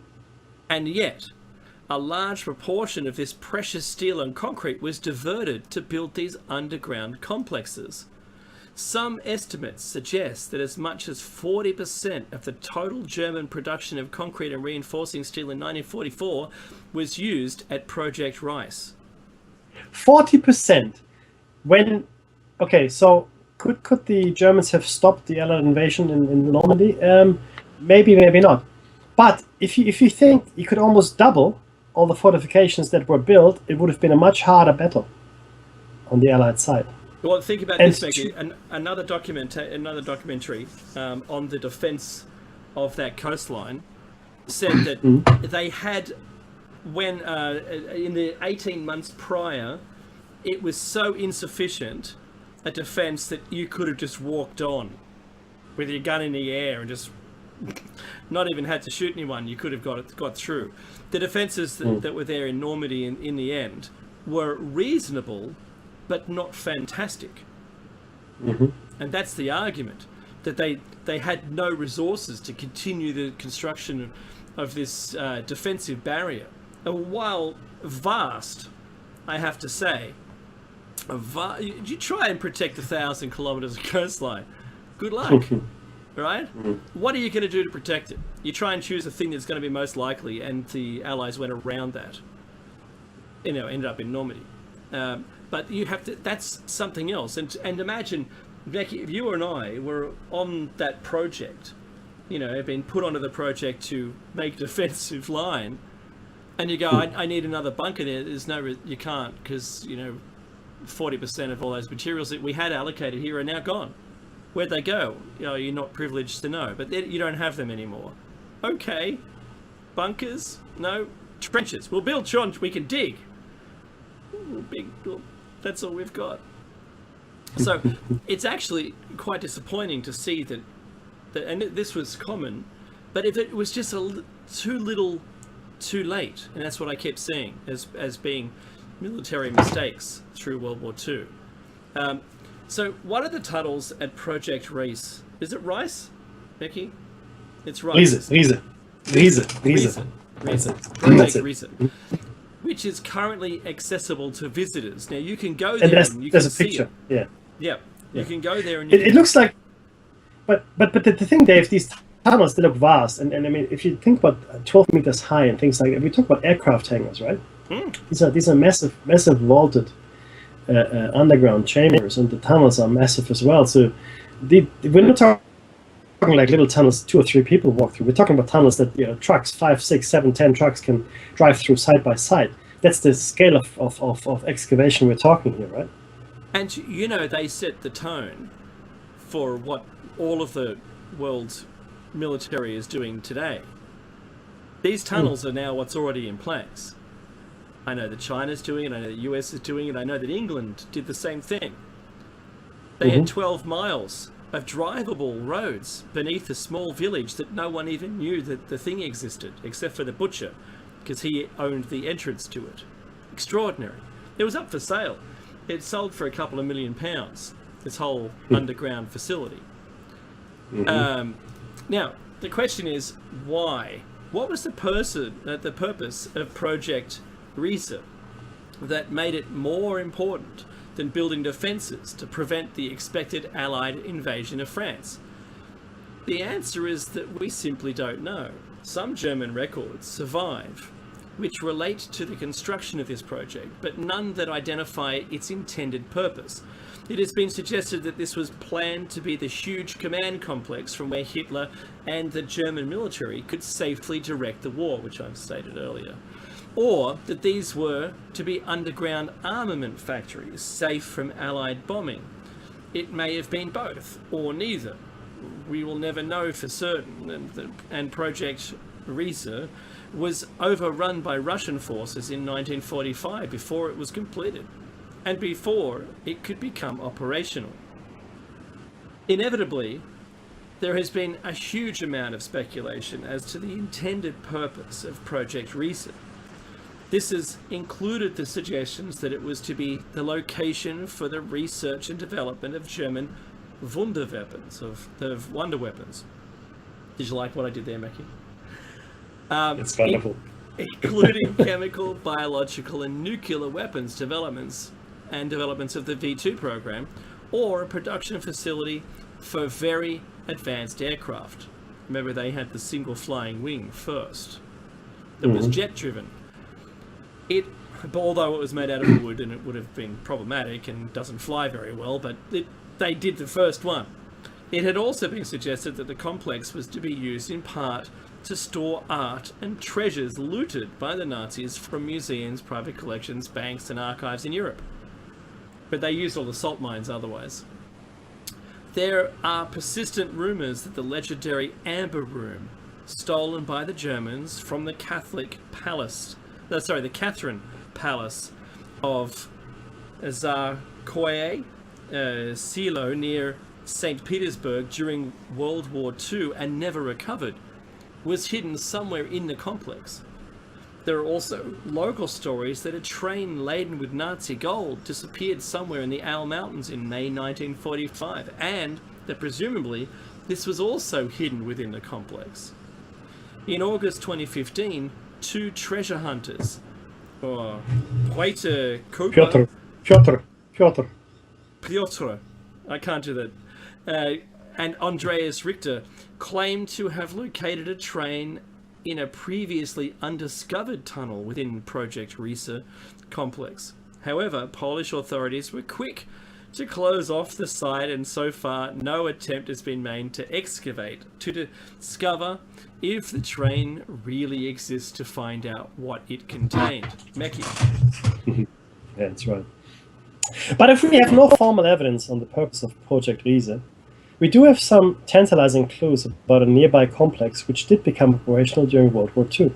And yet, a large proportion of this precious steel and concrete was diverted to build these underground complexes. Some estimates suggest that as much as 40% of the total German production of concrete and reinforcing steel in 1944 was used at Project Rice. 40%? When... Okay, so could the Germans have stopped the Allied invasion in Normandy? Maybe, maybe not. But if you think you could almost double all the fortifications that were built, it would have been a much harder battle on the Allied side. Well, think about this, Maggie. Another documentary on the defence of that coastline said that they had, when in the 18 months prior, it was so insufficient a defence that you could have just walked on with your gun in the air and just not even had to shoot anyone. You could have got through. The defences that were there in Normandy in the end were reasonable, but not fantastic. And that's the argument, that they had no resources to continue the construction of this defensive barrier. And while vast, I have to say, you try and protect 1,000 kilometres of coastline. Good luck, right? What are you going to do to protect it? You try and choose the thing that's going to be most likely, and the Allies went around that. Ended up in Normandy. But you have to, that's something else. And imagine, Becky, if you and I were on that project, been put onto the project to make a defensive line, and you go, I need another bunker there. You can't, because, 40% of all those materials that we had allocated here are now gone. Where'd they go? You're not privileged to know, but you don't have them anymore. Okay. Bunkers? No. Trenches. We'll build trenches. We can dig. That's all we've got. So it's actually quite disappointing to see that and this was common, but if it was just too little too late, and that's what I kept seeing as being military mistakes through World War II. So what are the tunnels at Project Rice? Is it Rice, Becky? It's Rice. Riese. Project Riese. Which is currently accessible to visitors. Now you can go there and you can see it. Yeah. You can go there and it looks like, but the thing, Dave, these tunnels, they look vast, and I mean, if you think about 12 meters high and things like that, we talk about aircraft hangars, right? These are massive vaulted underground chambers, and the tunnels are massive as well. So we're not talking like little tunnels 2 or 3 people walk through. We're talking about tunnels that trucks, 5, 6, 7, 10 trucks can drive through side by side. That's the scale of excavation we're talking here, right? And they set the tone for what all of the world's military is doing today. These tunnels are now what's already in place. I know that China's doing it, I know the US is doing it, I know that England did the same thing. They had 12 miles of drivable roads beneath a small village that no one even knew that the thing existed, except for the butcher, because he owned the entrance to it. Extraordinary. It was up for sale. It sold for £2 million. this whole underground facility. Now, the question is, why? What was the purpose of Project Riese that made it more important than building defences to prevent the expected Allied invasion of France? The answer is that we simply don't know. Some German records survive, which relate to the construction of this project, but none that identify its intended purpose. It has been suggested that this was planned to be the huge command complex from where Hitler and the German military could safely direct the war, which I've stated earlier. Or that these were to be underground armament factories, safe from Allied bombing. It may have been both, or neither. We will never know for certain, and Project Riese was overrun by Russian forces in 1945 before it was completed, and before it could become operational. Inevitably, there has been a huge amount of speculation as to the intended purpose of Project Riese. This has included the suggestions that it was to be the location for the research and development of German Wunderweapons, of wonder weapons. Did you like what I did there, Mackie? It's wonderful. Including chemical, biological, and nuclear weapons developments of the V2 program, or a production facility for very advanced aircraft. Remember, they had the single flying wing first. That was jet driven. Although it was made out of wood and it would have been problematic and doesn't fly very well, but they did the first one. It had also been suggested that the complex was to be used in part to store art and treasures looted by the Nazis from museums, private collections, banks and archives in Europe. But they used all the salt mines otherwise. There are persistent rumours that the legendary Amber Room, stolen by the Germans from the Catherine Palace of Tsarskoye Selo near St. Petersburg during World War II and never recovered, was hidden somewhere in the complex. There are also local stories that a train laden with Nazi gold disappeared somewhere in the Owl Mountains in May 1945, and that presumably this was also hidden within the complex. In August 2015, two treasure hunters, Piotr Cooper... Piotr, I can't do that, and Andreas Richter claimed to have located a train in a previously undiscovered tunnel within Project Riese complex. However, Polish authorities were quick to close off the site, and so far no attempt has been made to excavate to discover if the train really exists to find out what it contained. Meki. Yeah, that's right. But if we have no formal evidence on the purpose of Project Riese, we do have some tantalizing clues about a nearby complex which did become operational during World War II.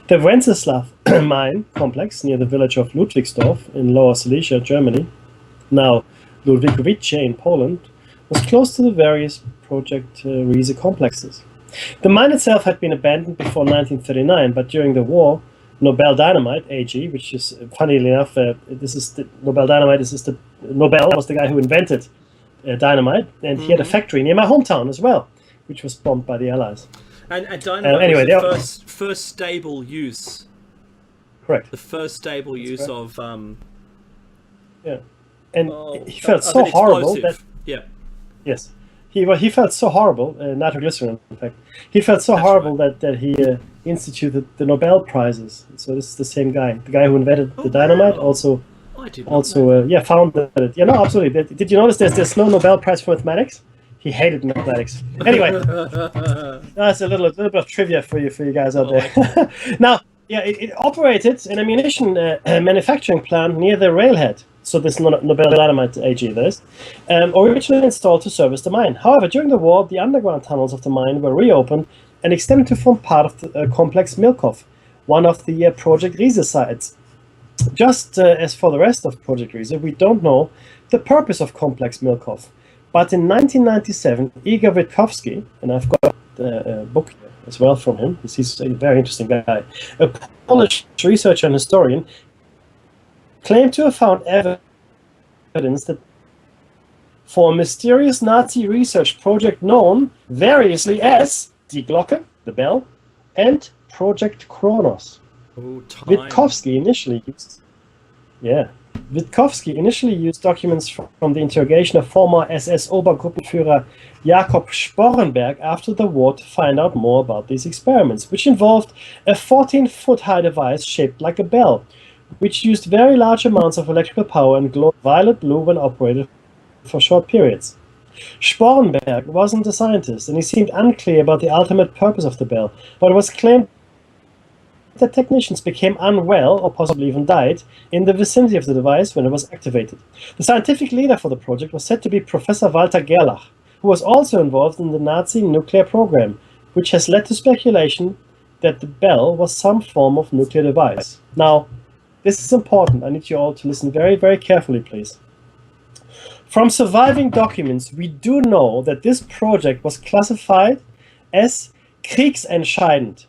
The Wenceslav mine complex near the village of Ludwigsdorf in Lower Silesia, Germany, now Ludwigowice in Poland, was close to the various Project Riese complexes. The mine itself had been abandoned before 1939, but during the war, Nobel Dynamite AG, which is, funnily enough, Nobel Dynamite Nobel was the guy who invented dynamite, and he had a factory near my hometown as well, which was bombed by the Allies. And dynamite was the first stable use. Correct. The first stable use of... yeah. And he felt so horrible that... Yeah. Yes. He felt so horrible, nitroglycerin, in fact. He felt so horrible that he instituted the Nobel Prizes. So this is the same guy. The guy who invented the dynamite also founded it. Yeah, no, absolutely. Did you notice there's no Nobel Prize for mathematics? He hated mathematics. Anyway, that's a little bit of trivia for you guys out there. Now, yeah, it operated an ammunition manufacturing plant near the railhead. So this Nobel Dynamite AG, this, originally installed to service the mine. However, during the war, the underground tunnels of the mine were reopened and extended to form part of the complex Milkov, one of the Project Riese sites. Just as for the rest of Project Riese, we don't know the purpose of complex Milkov. But in 1997, Igor Witkowski, and I've got a book here as well from him, he's a very interesting guy, a Polish researcher and historian, claimed to have found evidence that for a mysterious Nazi research project known variously as Die Glocke, the bell, and Project Kronos. Oh, time. Witkowski initially used documents from the interrogation of former SS Obergruppenführer Jakob Sporrenberg after the war to find out more about these experiments, which involved a 14-foot high device shaped like a bell, which used very large amounts of electrical power and glowed violet blue when operated for short periods. Sporrenberg wasn't a scientist, and he seemed unclear about the ultimate purpose of the bell, but it was claimed that technicians became unwell, or possibly even died, in the vicinity of the device when it was activated. The scientific leader for the project was said to be Professor Walter Gerlach, who was also involved in the Nazi nuclear program, which has led to speculation that the bell was some form of nuclear device. Now, this is important. I need you all to listen very, very carefully, please. From surviving documents, we do know that this project was classified as kriegsentscheidend,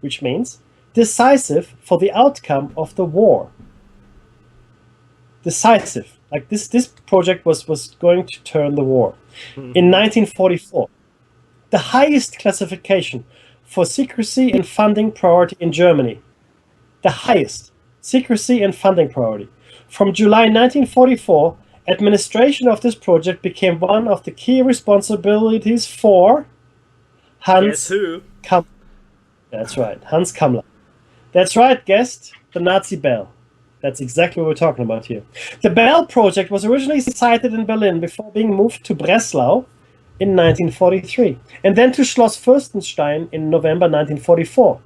which means decisive for the outcome of the war. Decisive. Like this project was going to turn the war. In 1944, the highest classification for secrecy and funding priority in Germany. The highest secrecy and funding priority. From July 1944, administration of this project became one of the key responsibilities for Hans Kammler. That's right, Hans Kammler. That's right, guest, the Nazi bell. That's exactly what we're talking about here. The Bell project was originally sited in Berlin before being moved to Breslau in 1943, and then to Schloss Fürstenstein in November 1944.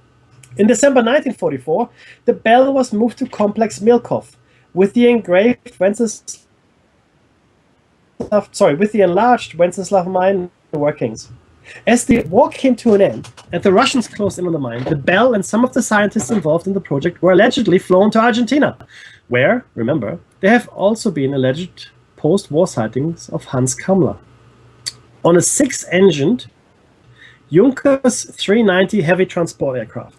In December 1944, the bell was moved to Complex Milkow with the enlarged Wenceslav mine workings. As the war came to an end and the Russians closed in on the mine, the Bell and some of the scientists involved in the project were allegedly flown to Argentina, where, remember, there have also been alleged post-war sightings of Hans Kammler. On a 6-engined Junkers 390 heavy transport aircraft.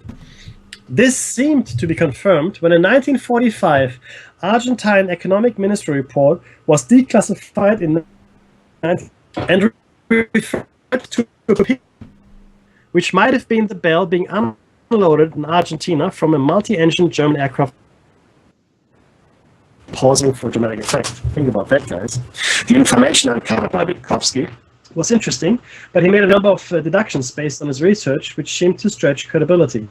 This seemed to be confirmed when a 1945 Argentine Economic Ministry report was declassified and referred to which might have been the Bell being unloaded in Argentina from a multi-engine German aircraft. Pausing for dramatic effect. Think about that, guys. The information uncovered by Witkowski was interesting, but he made a number of deductions based on his research, which seemed to stretch credibility.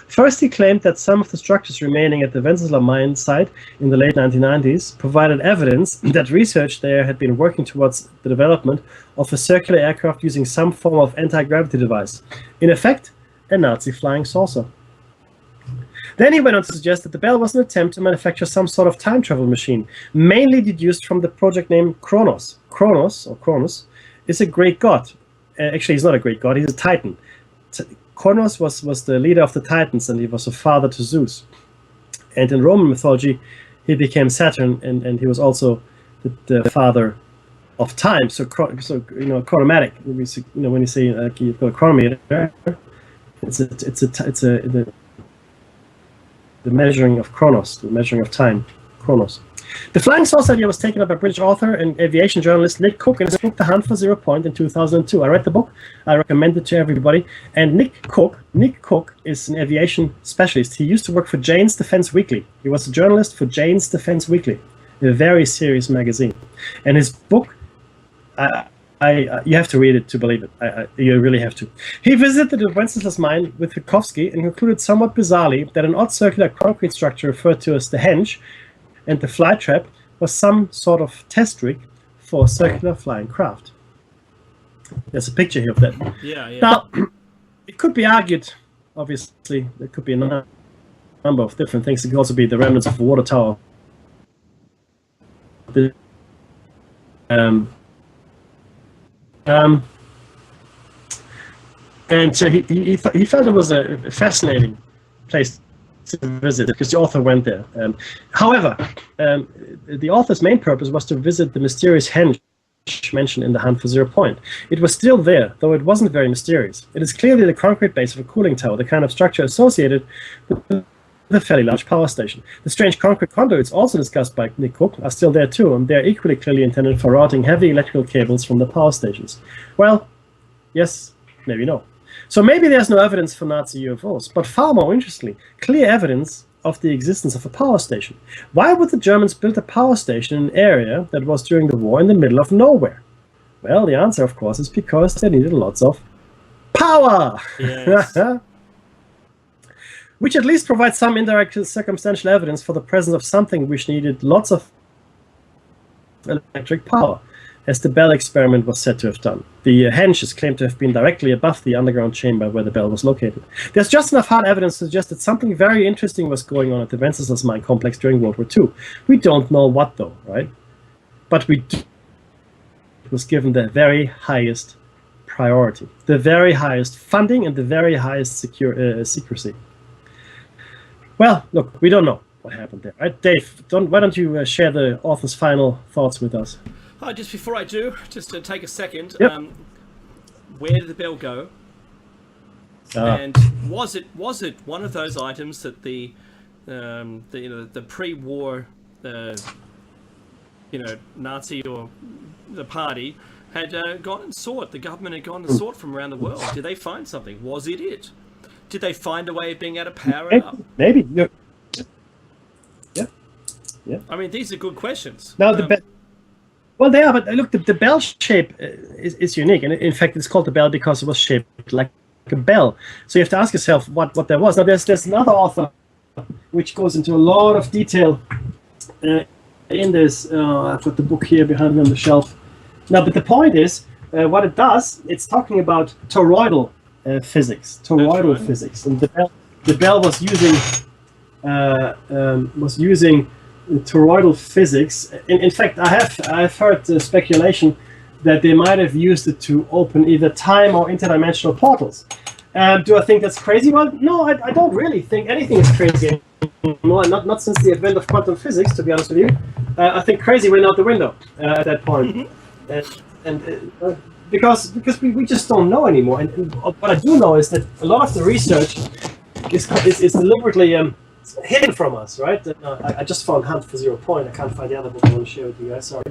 First, he claimed that some of the structures remaining at the Wenceslav mine site in the late 1990s provided evidence that research there had been working towards the development of a circular aircraft using some form of anti-gravity device. In effect, a Nazi flying saucer. Then he went on to suggest that the Bell was an attempt to manufacture some sort of time travel machine, mainly deduced from the project name Kronos. Kronos is a great god. Actually, he's not a great god, he's a titan. Kronos was the leader of the Titans, and he was a father to Zeus. And in Roman mythology, he became Saturn, and he was also the father of time. So chronomatic. When you say you've got a chronometer, it's the measuring of Kronos, the measuring of time. Kronos. The flying saucer idea was taken up by British author and aviation journalist Nick Cook in his book The Hunt for Zero Point in 2002. I read the book. I recommend it to everybody. And Nick Cook is an aviation specialist. He used to work for Jane's Defense Weekly. He was a journalist for Jane's Defense Weekly, a very serious magazine. And his book, you have to read it to believe it. You really have to. He visited the Wenceslas mine with Witkowski and concluded somewhat bizarrely that an odd circular concrete structure referred to as the henge and the fly trap was some sort of test rig for a circular flying craft. There's a picture here of that. Yeah. Now, it could be argued, obviously, there could be a number of different things. It could also be the remnants of a water tower. And so he felt it was a fascinating place to visit because the author went there. However, the author's main purpose was to visit the mysterious henge mentioned in The Hunt for Zero Point. It was still there, though it wasn't very mysterious. It is clearly the concrete base of a cooling tower, the kind of structure associated with the a fairly large power station. The strange concrete conduits, also discussed by Nick Cook, are still there too, and they're equally clearly intended for routing heavy electrical cables from the power stations. Well, yes, maybe no. So maybe there's no evidence for Nazi UFOs, but far more interestingly, clear evidence of the existence of a power station. Why would the Germans build a power station in an area that was during the war in the middle of nowhere? Well, the answer, of course, is because they needed lots of power! Yes. Which at least provides some indirect circumstantial evidence for the presence of something which needed lots of electric power, as the Bell experiment was said to have done. The henges claimed to have been directly above the underground chamber where the Bell was located. There's just enough hard evidence to suggest that something very interesting was going on at the Wenceslas mine complex during World War II. We don't know what though, right? But it was given the very highest priority, the very highest funding, and the very highest secrecy. Well, look, we don't know what happened there, right? Dave, why don't you share the author's final thoughts with us? Just before I do, just to take a second, Yep. Where did the Bell go? And was it one of those items that the pre-war Nazi or the party had gone and sought? The government had gone and sought from around the world. Did they find something? Was it it? Did they find a way of being able to power it up? Maybe. Yeah. I mean, these are good questions. Now well, they are, but look, the bell shape is unique, and in fact, it's called the bell because it was shaped like a bell. So you have to ask yourself what there was. Now, there's another author which goes into a lot of detail in this. I've got the book here behind me on the shelf. Now, but the point is, what it does, it's talking about toroidal physics, physics, and the bell was using toroidal physics. In fact, I've heard the speculation that they might have used it to open either time or interdimensional portals. Do I think that's crazy? Well, no, I don't really think anything is crazy anymore. Not since the advent of quantum physics, to be honest with you. I think crazy went out the window at that point, because we just don't know anymore. And what I do know is that a lot of the research is deliberately hidden from us, right? I just found Hunt for 0 Point. I can't find the other book I want to share with you guys. Sorry.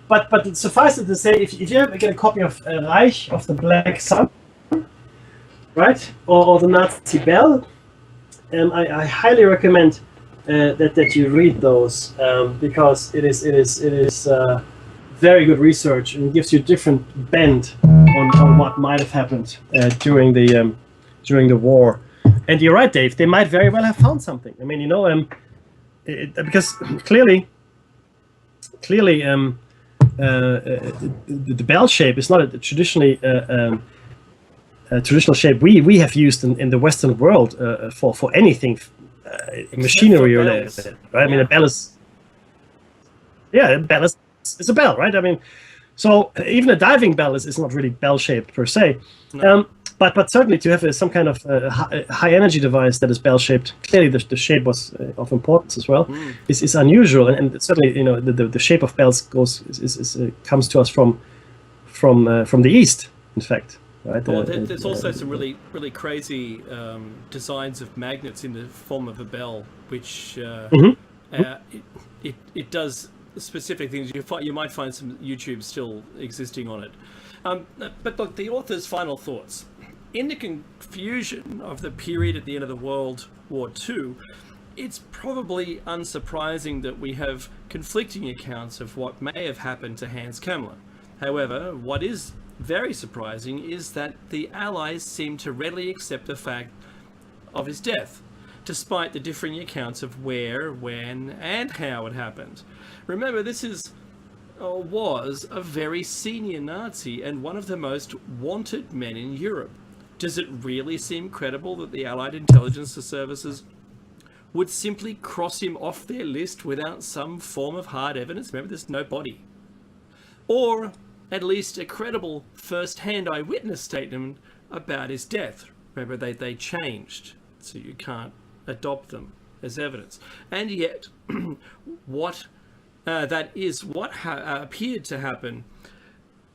But suffice it to say, if you ever get a copy of Reich of the Black Sun, right, or the Nazi Bell, I highly recommend that you read those because it is very good research and gives you a different bend on what might have happened during the war. And you're right, Dave. They might very well have found something. I mean, because clearly, the bell shape is not a traditional shape we have used in the Western world for anything, machinery or right? Yeah. I mean, a bell is it's a bell, right? I mean, so even a diving bell is not really bell shaped per se. No. But certainly to have some kind of high energy device that is bell shaped, clearly the shape was of importance as well. Is unusual, and certainly the shape of bells comes to us from the east, in fact. Right? Well, there's also some really crazy designs of magnets in the form of a bell, which it does specific things. You might find some YouTube still existing on it. But look, the author's final thoughts. In the confusion of the period at the end of the World War II, it's probably unsurprising that we have conflicting accounts of what may have happened to Hans Kammler. However, what is very surprising is that the Allies seem to readily accept the fact of his death, despite the differing accounts of where, when, and how it happened. Remember, this was a very senior Nazi and one of the most wanted men in Europe. Does it really seem credible that the Allied intelligence services would simply cross him off their list without some form of hard evidence? Remember, there's no body. Or at least a credible first-hand eyewitness statement about his death. Remember, they changed, so you can't adopt them as evidence. And yet, what appeared to happen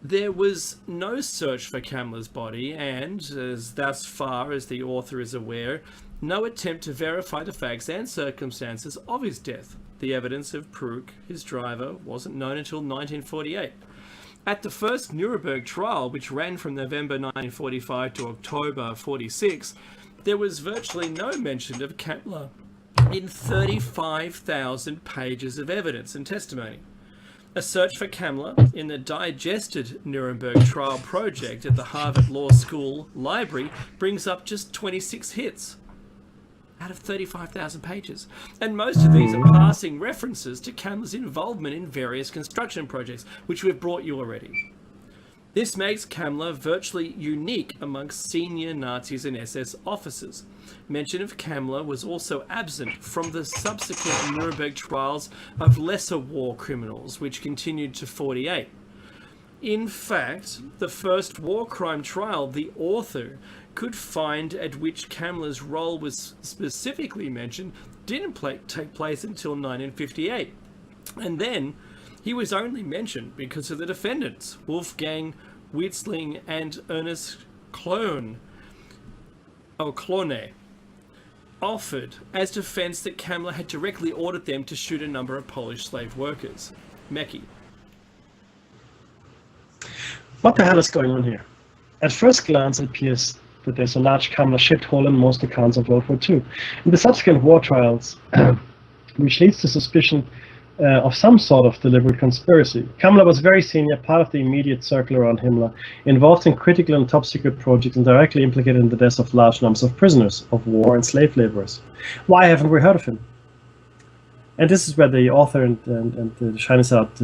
There was no search for Kammler's body and, as thus far as the author is aware, no attempt to verify the facts and circumstances of his death. The evidence of Pruk, his driver, wasn't known until 1948. At the first Nuremberg trial, which ran from November 1945 to October 46, there was virtually no mention of Kammler in 35,000 pages of evidence and testimony. A search for Kammler in the digested Nuremberg trial project at the Harvard Law School Library brings up just 26 hits out of 35,000 pages. And most of these are passing references to Kammler's involvement in various construction projects, which we've brought you already. This makes Kammler virtually unique amongst senior Nazis and SS officers. Mention of Kammler was also absent from the subsequent Nuremberg trials of lesser war criminals, which continued to 48. In fact, the first war crime trial the author could find at which Kammler's role was specifically mentioned didn't take place until 1958. And then he was only mentioned because of the defendants, Wolfgang Wietzling and Ernest Klone, offered as defense that Kammler had directly ordered them to shoot a number of Polish slave workers. Meki. What the hell is going on here? At first glance, it appears that there's a large Kammler shithole in most accounts of World War II. In the subsequent war trials, which leads to suspicion of some sort of deliberate conspiracy. Kammler was very senior, part of the immediate circle around Himmler, involved in critical and top-secret projects and directly implicated in the deaths of large numbers of prisoners of war and slave laborers. Why haven't we heard of him? And this is where the author and the Shines out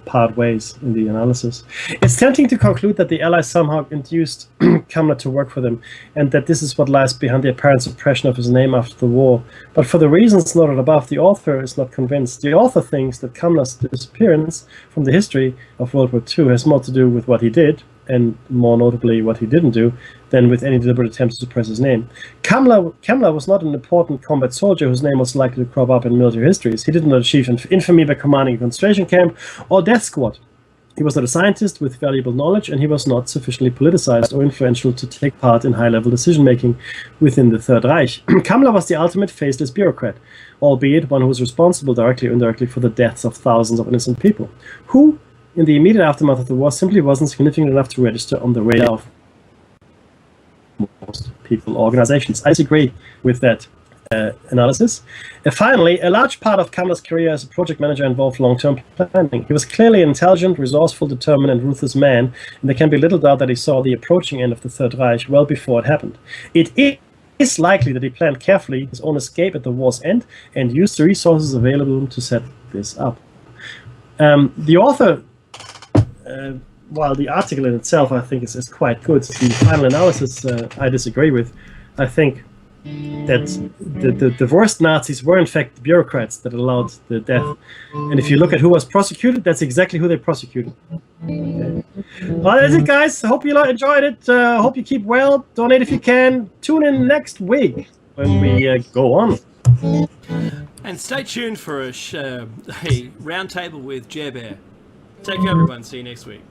part ways in the analysis. It's tempting to conclude that the Allies somehow induced Kammler to work for them, and that this is what lies behind the apparent suppression of his name after the war. But for the reasons noted above, the author is not convinced. The author thinks that Kammler's disappearance from the history of World War II has more to do with what he did, and more notably what he didn't do, than with any deliberate attempt to suppress his name. Kammler was not an important combat soldier whose name was likely to crop up in military histories. He did not achieve infamy by commanding a concentration camp or death squad. He was not a scientist with valuable knowledge, and he was not sufficiently politicized or influential to take part in high-level decision-making within the Third Reich. Kammler was the ultimate faceless bureaucrat, albeit one who was responsible directly or indirectly for the deaths of thousands of innocent people, who, in the immediate aftermath of the war, simply wasn't significant enough to register on the radar of most people or organizations. I disagree with that analysis. Finally, a large part of Kammler's career as a project manager involved long-term planning. He was clearly an intelligent, resourceful, determined, and ruthless man, and there can be little doubt that he saw the approaching end of the Third Reich well before it happened. It is likely that he planned carefully his own escape at the war's end and used the resources available to set this up. The author, while the article in itself I think is quite good, the final analysis I disagree with. I think that the worst Nazis were in fact the bureaucrats that allowed the death. And if you look at who was prosecuted, that's exactly who they prosecuted. Okay. Well, that's it, guys. I hope you enjoyed it. Hope you keep well. Donate if you can. Tune in next week when we go on. And stay tuned for a roundtable with Jer Bear. Take care, everyone. See you next week.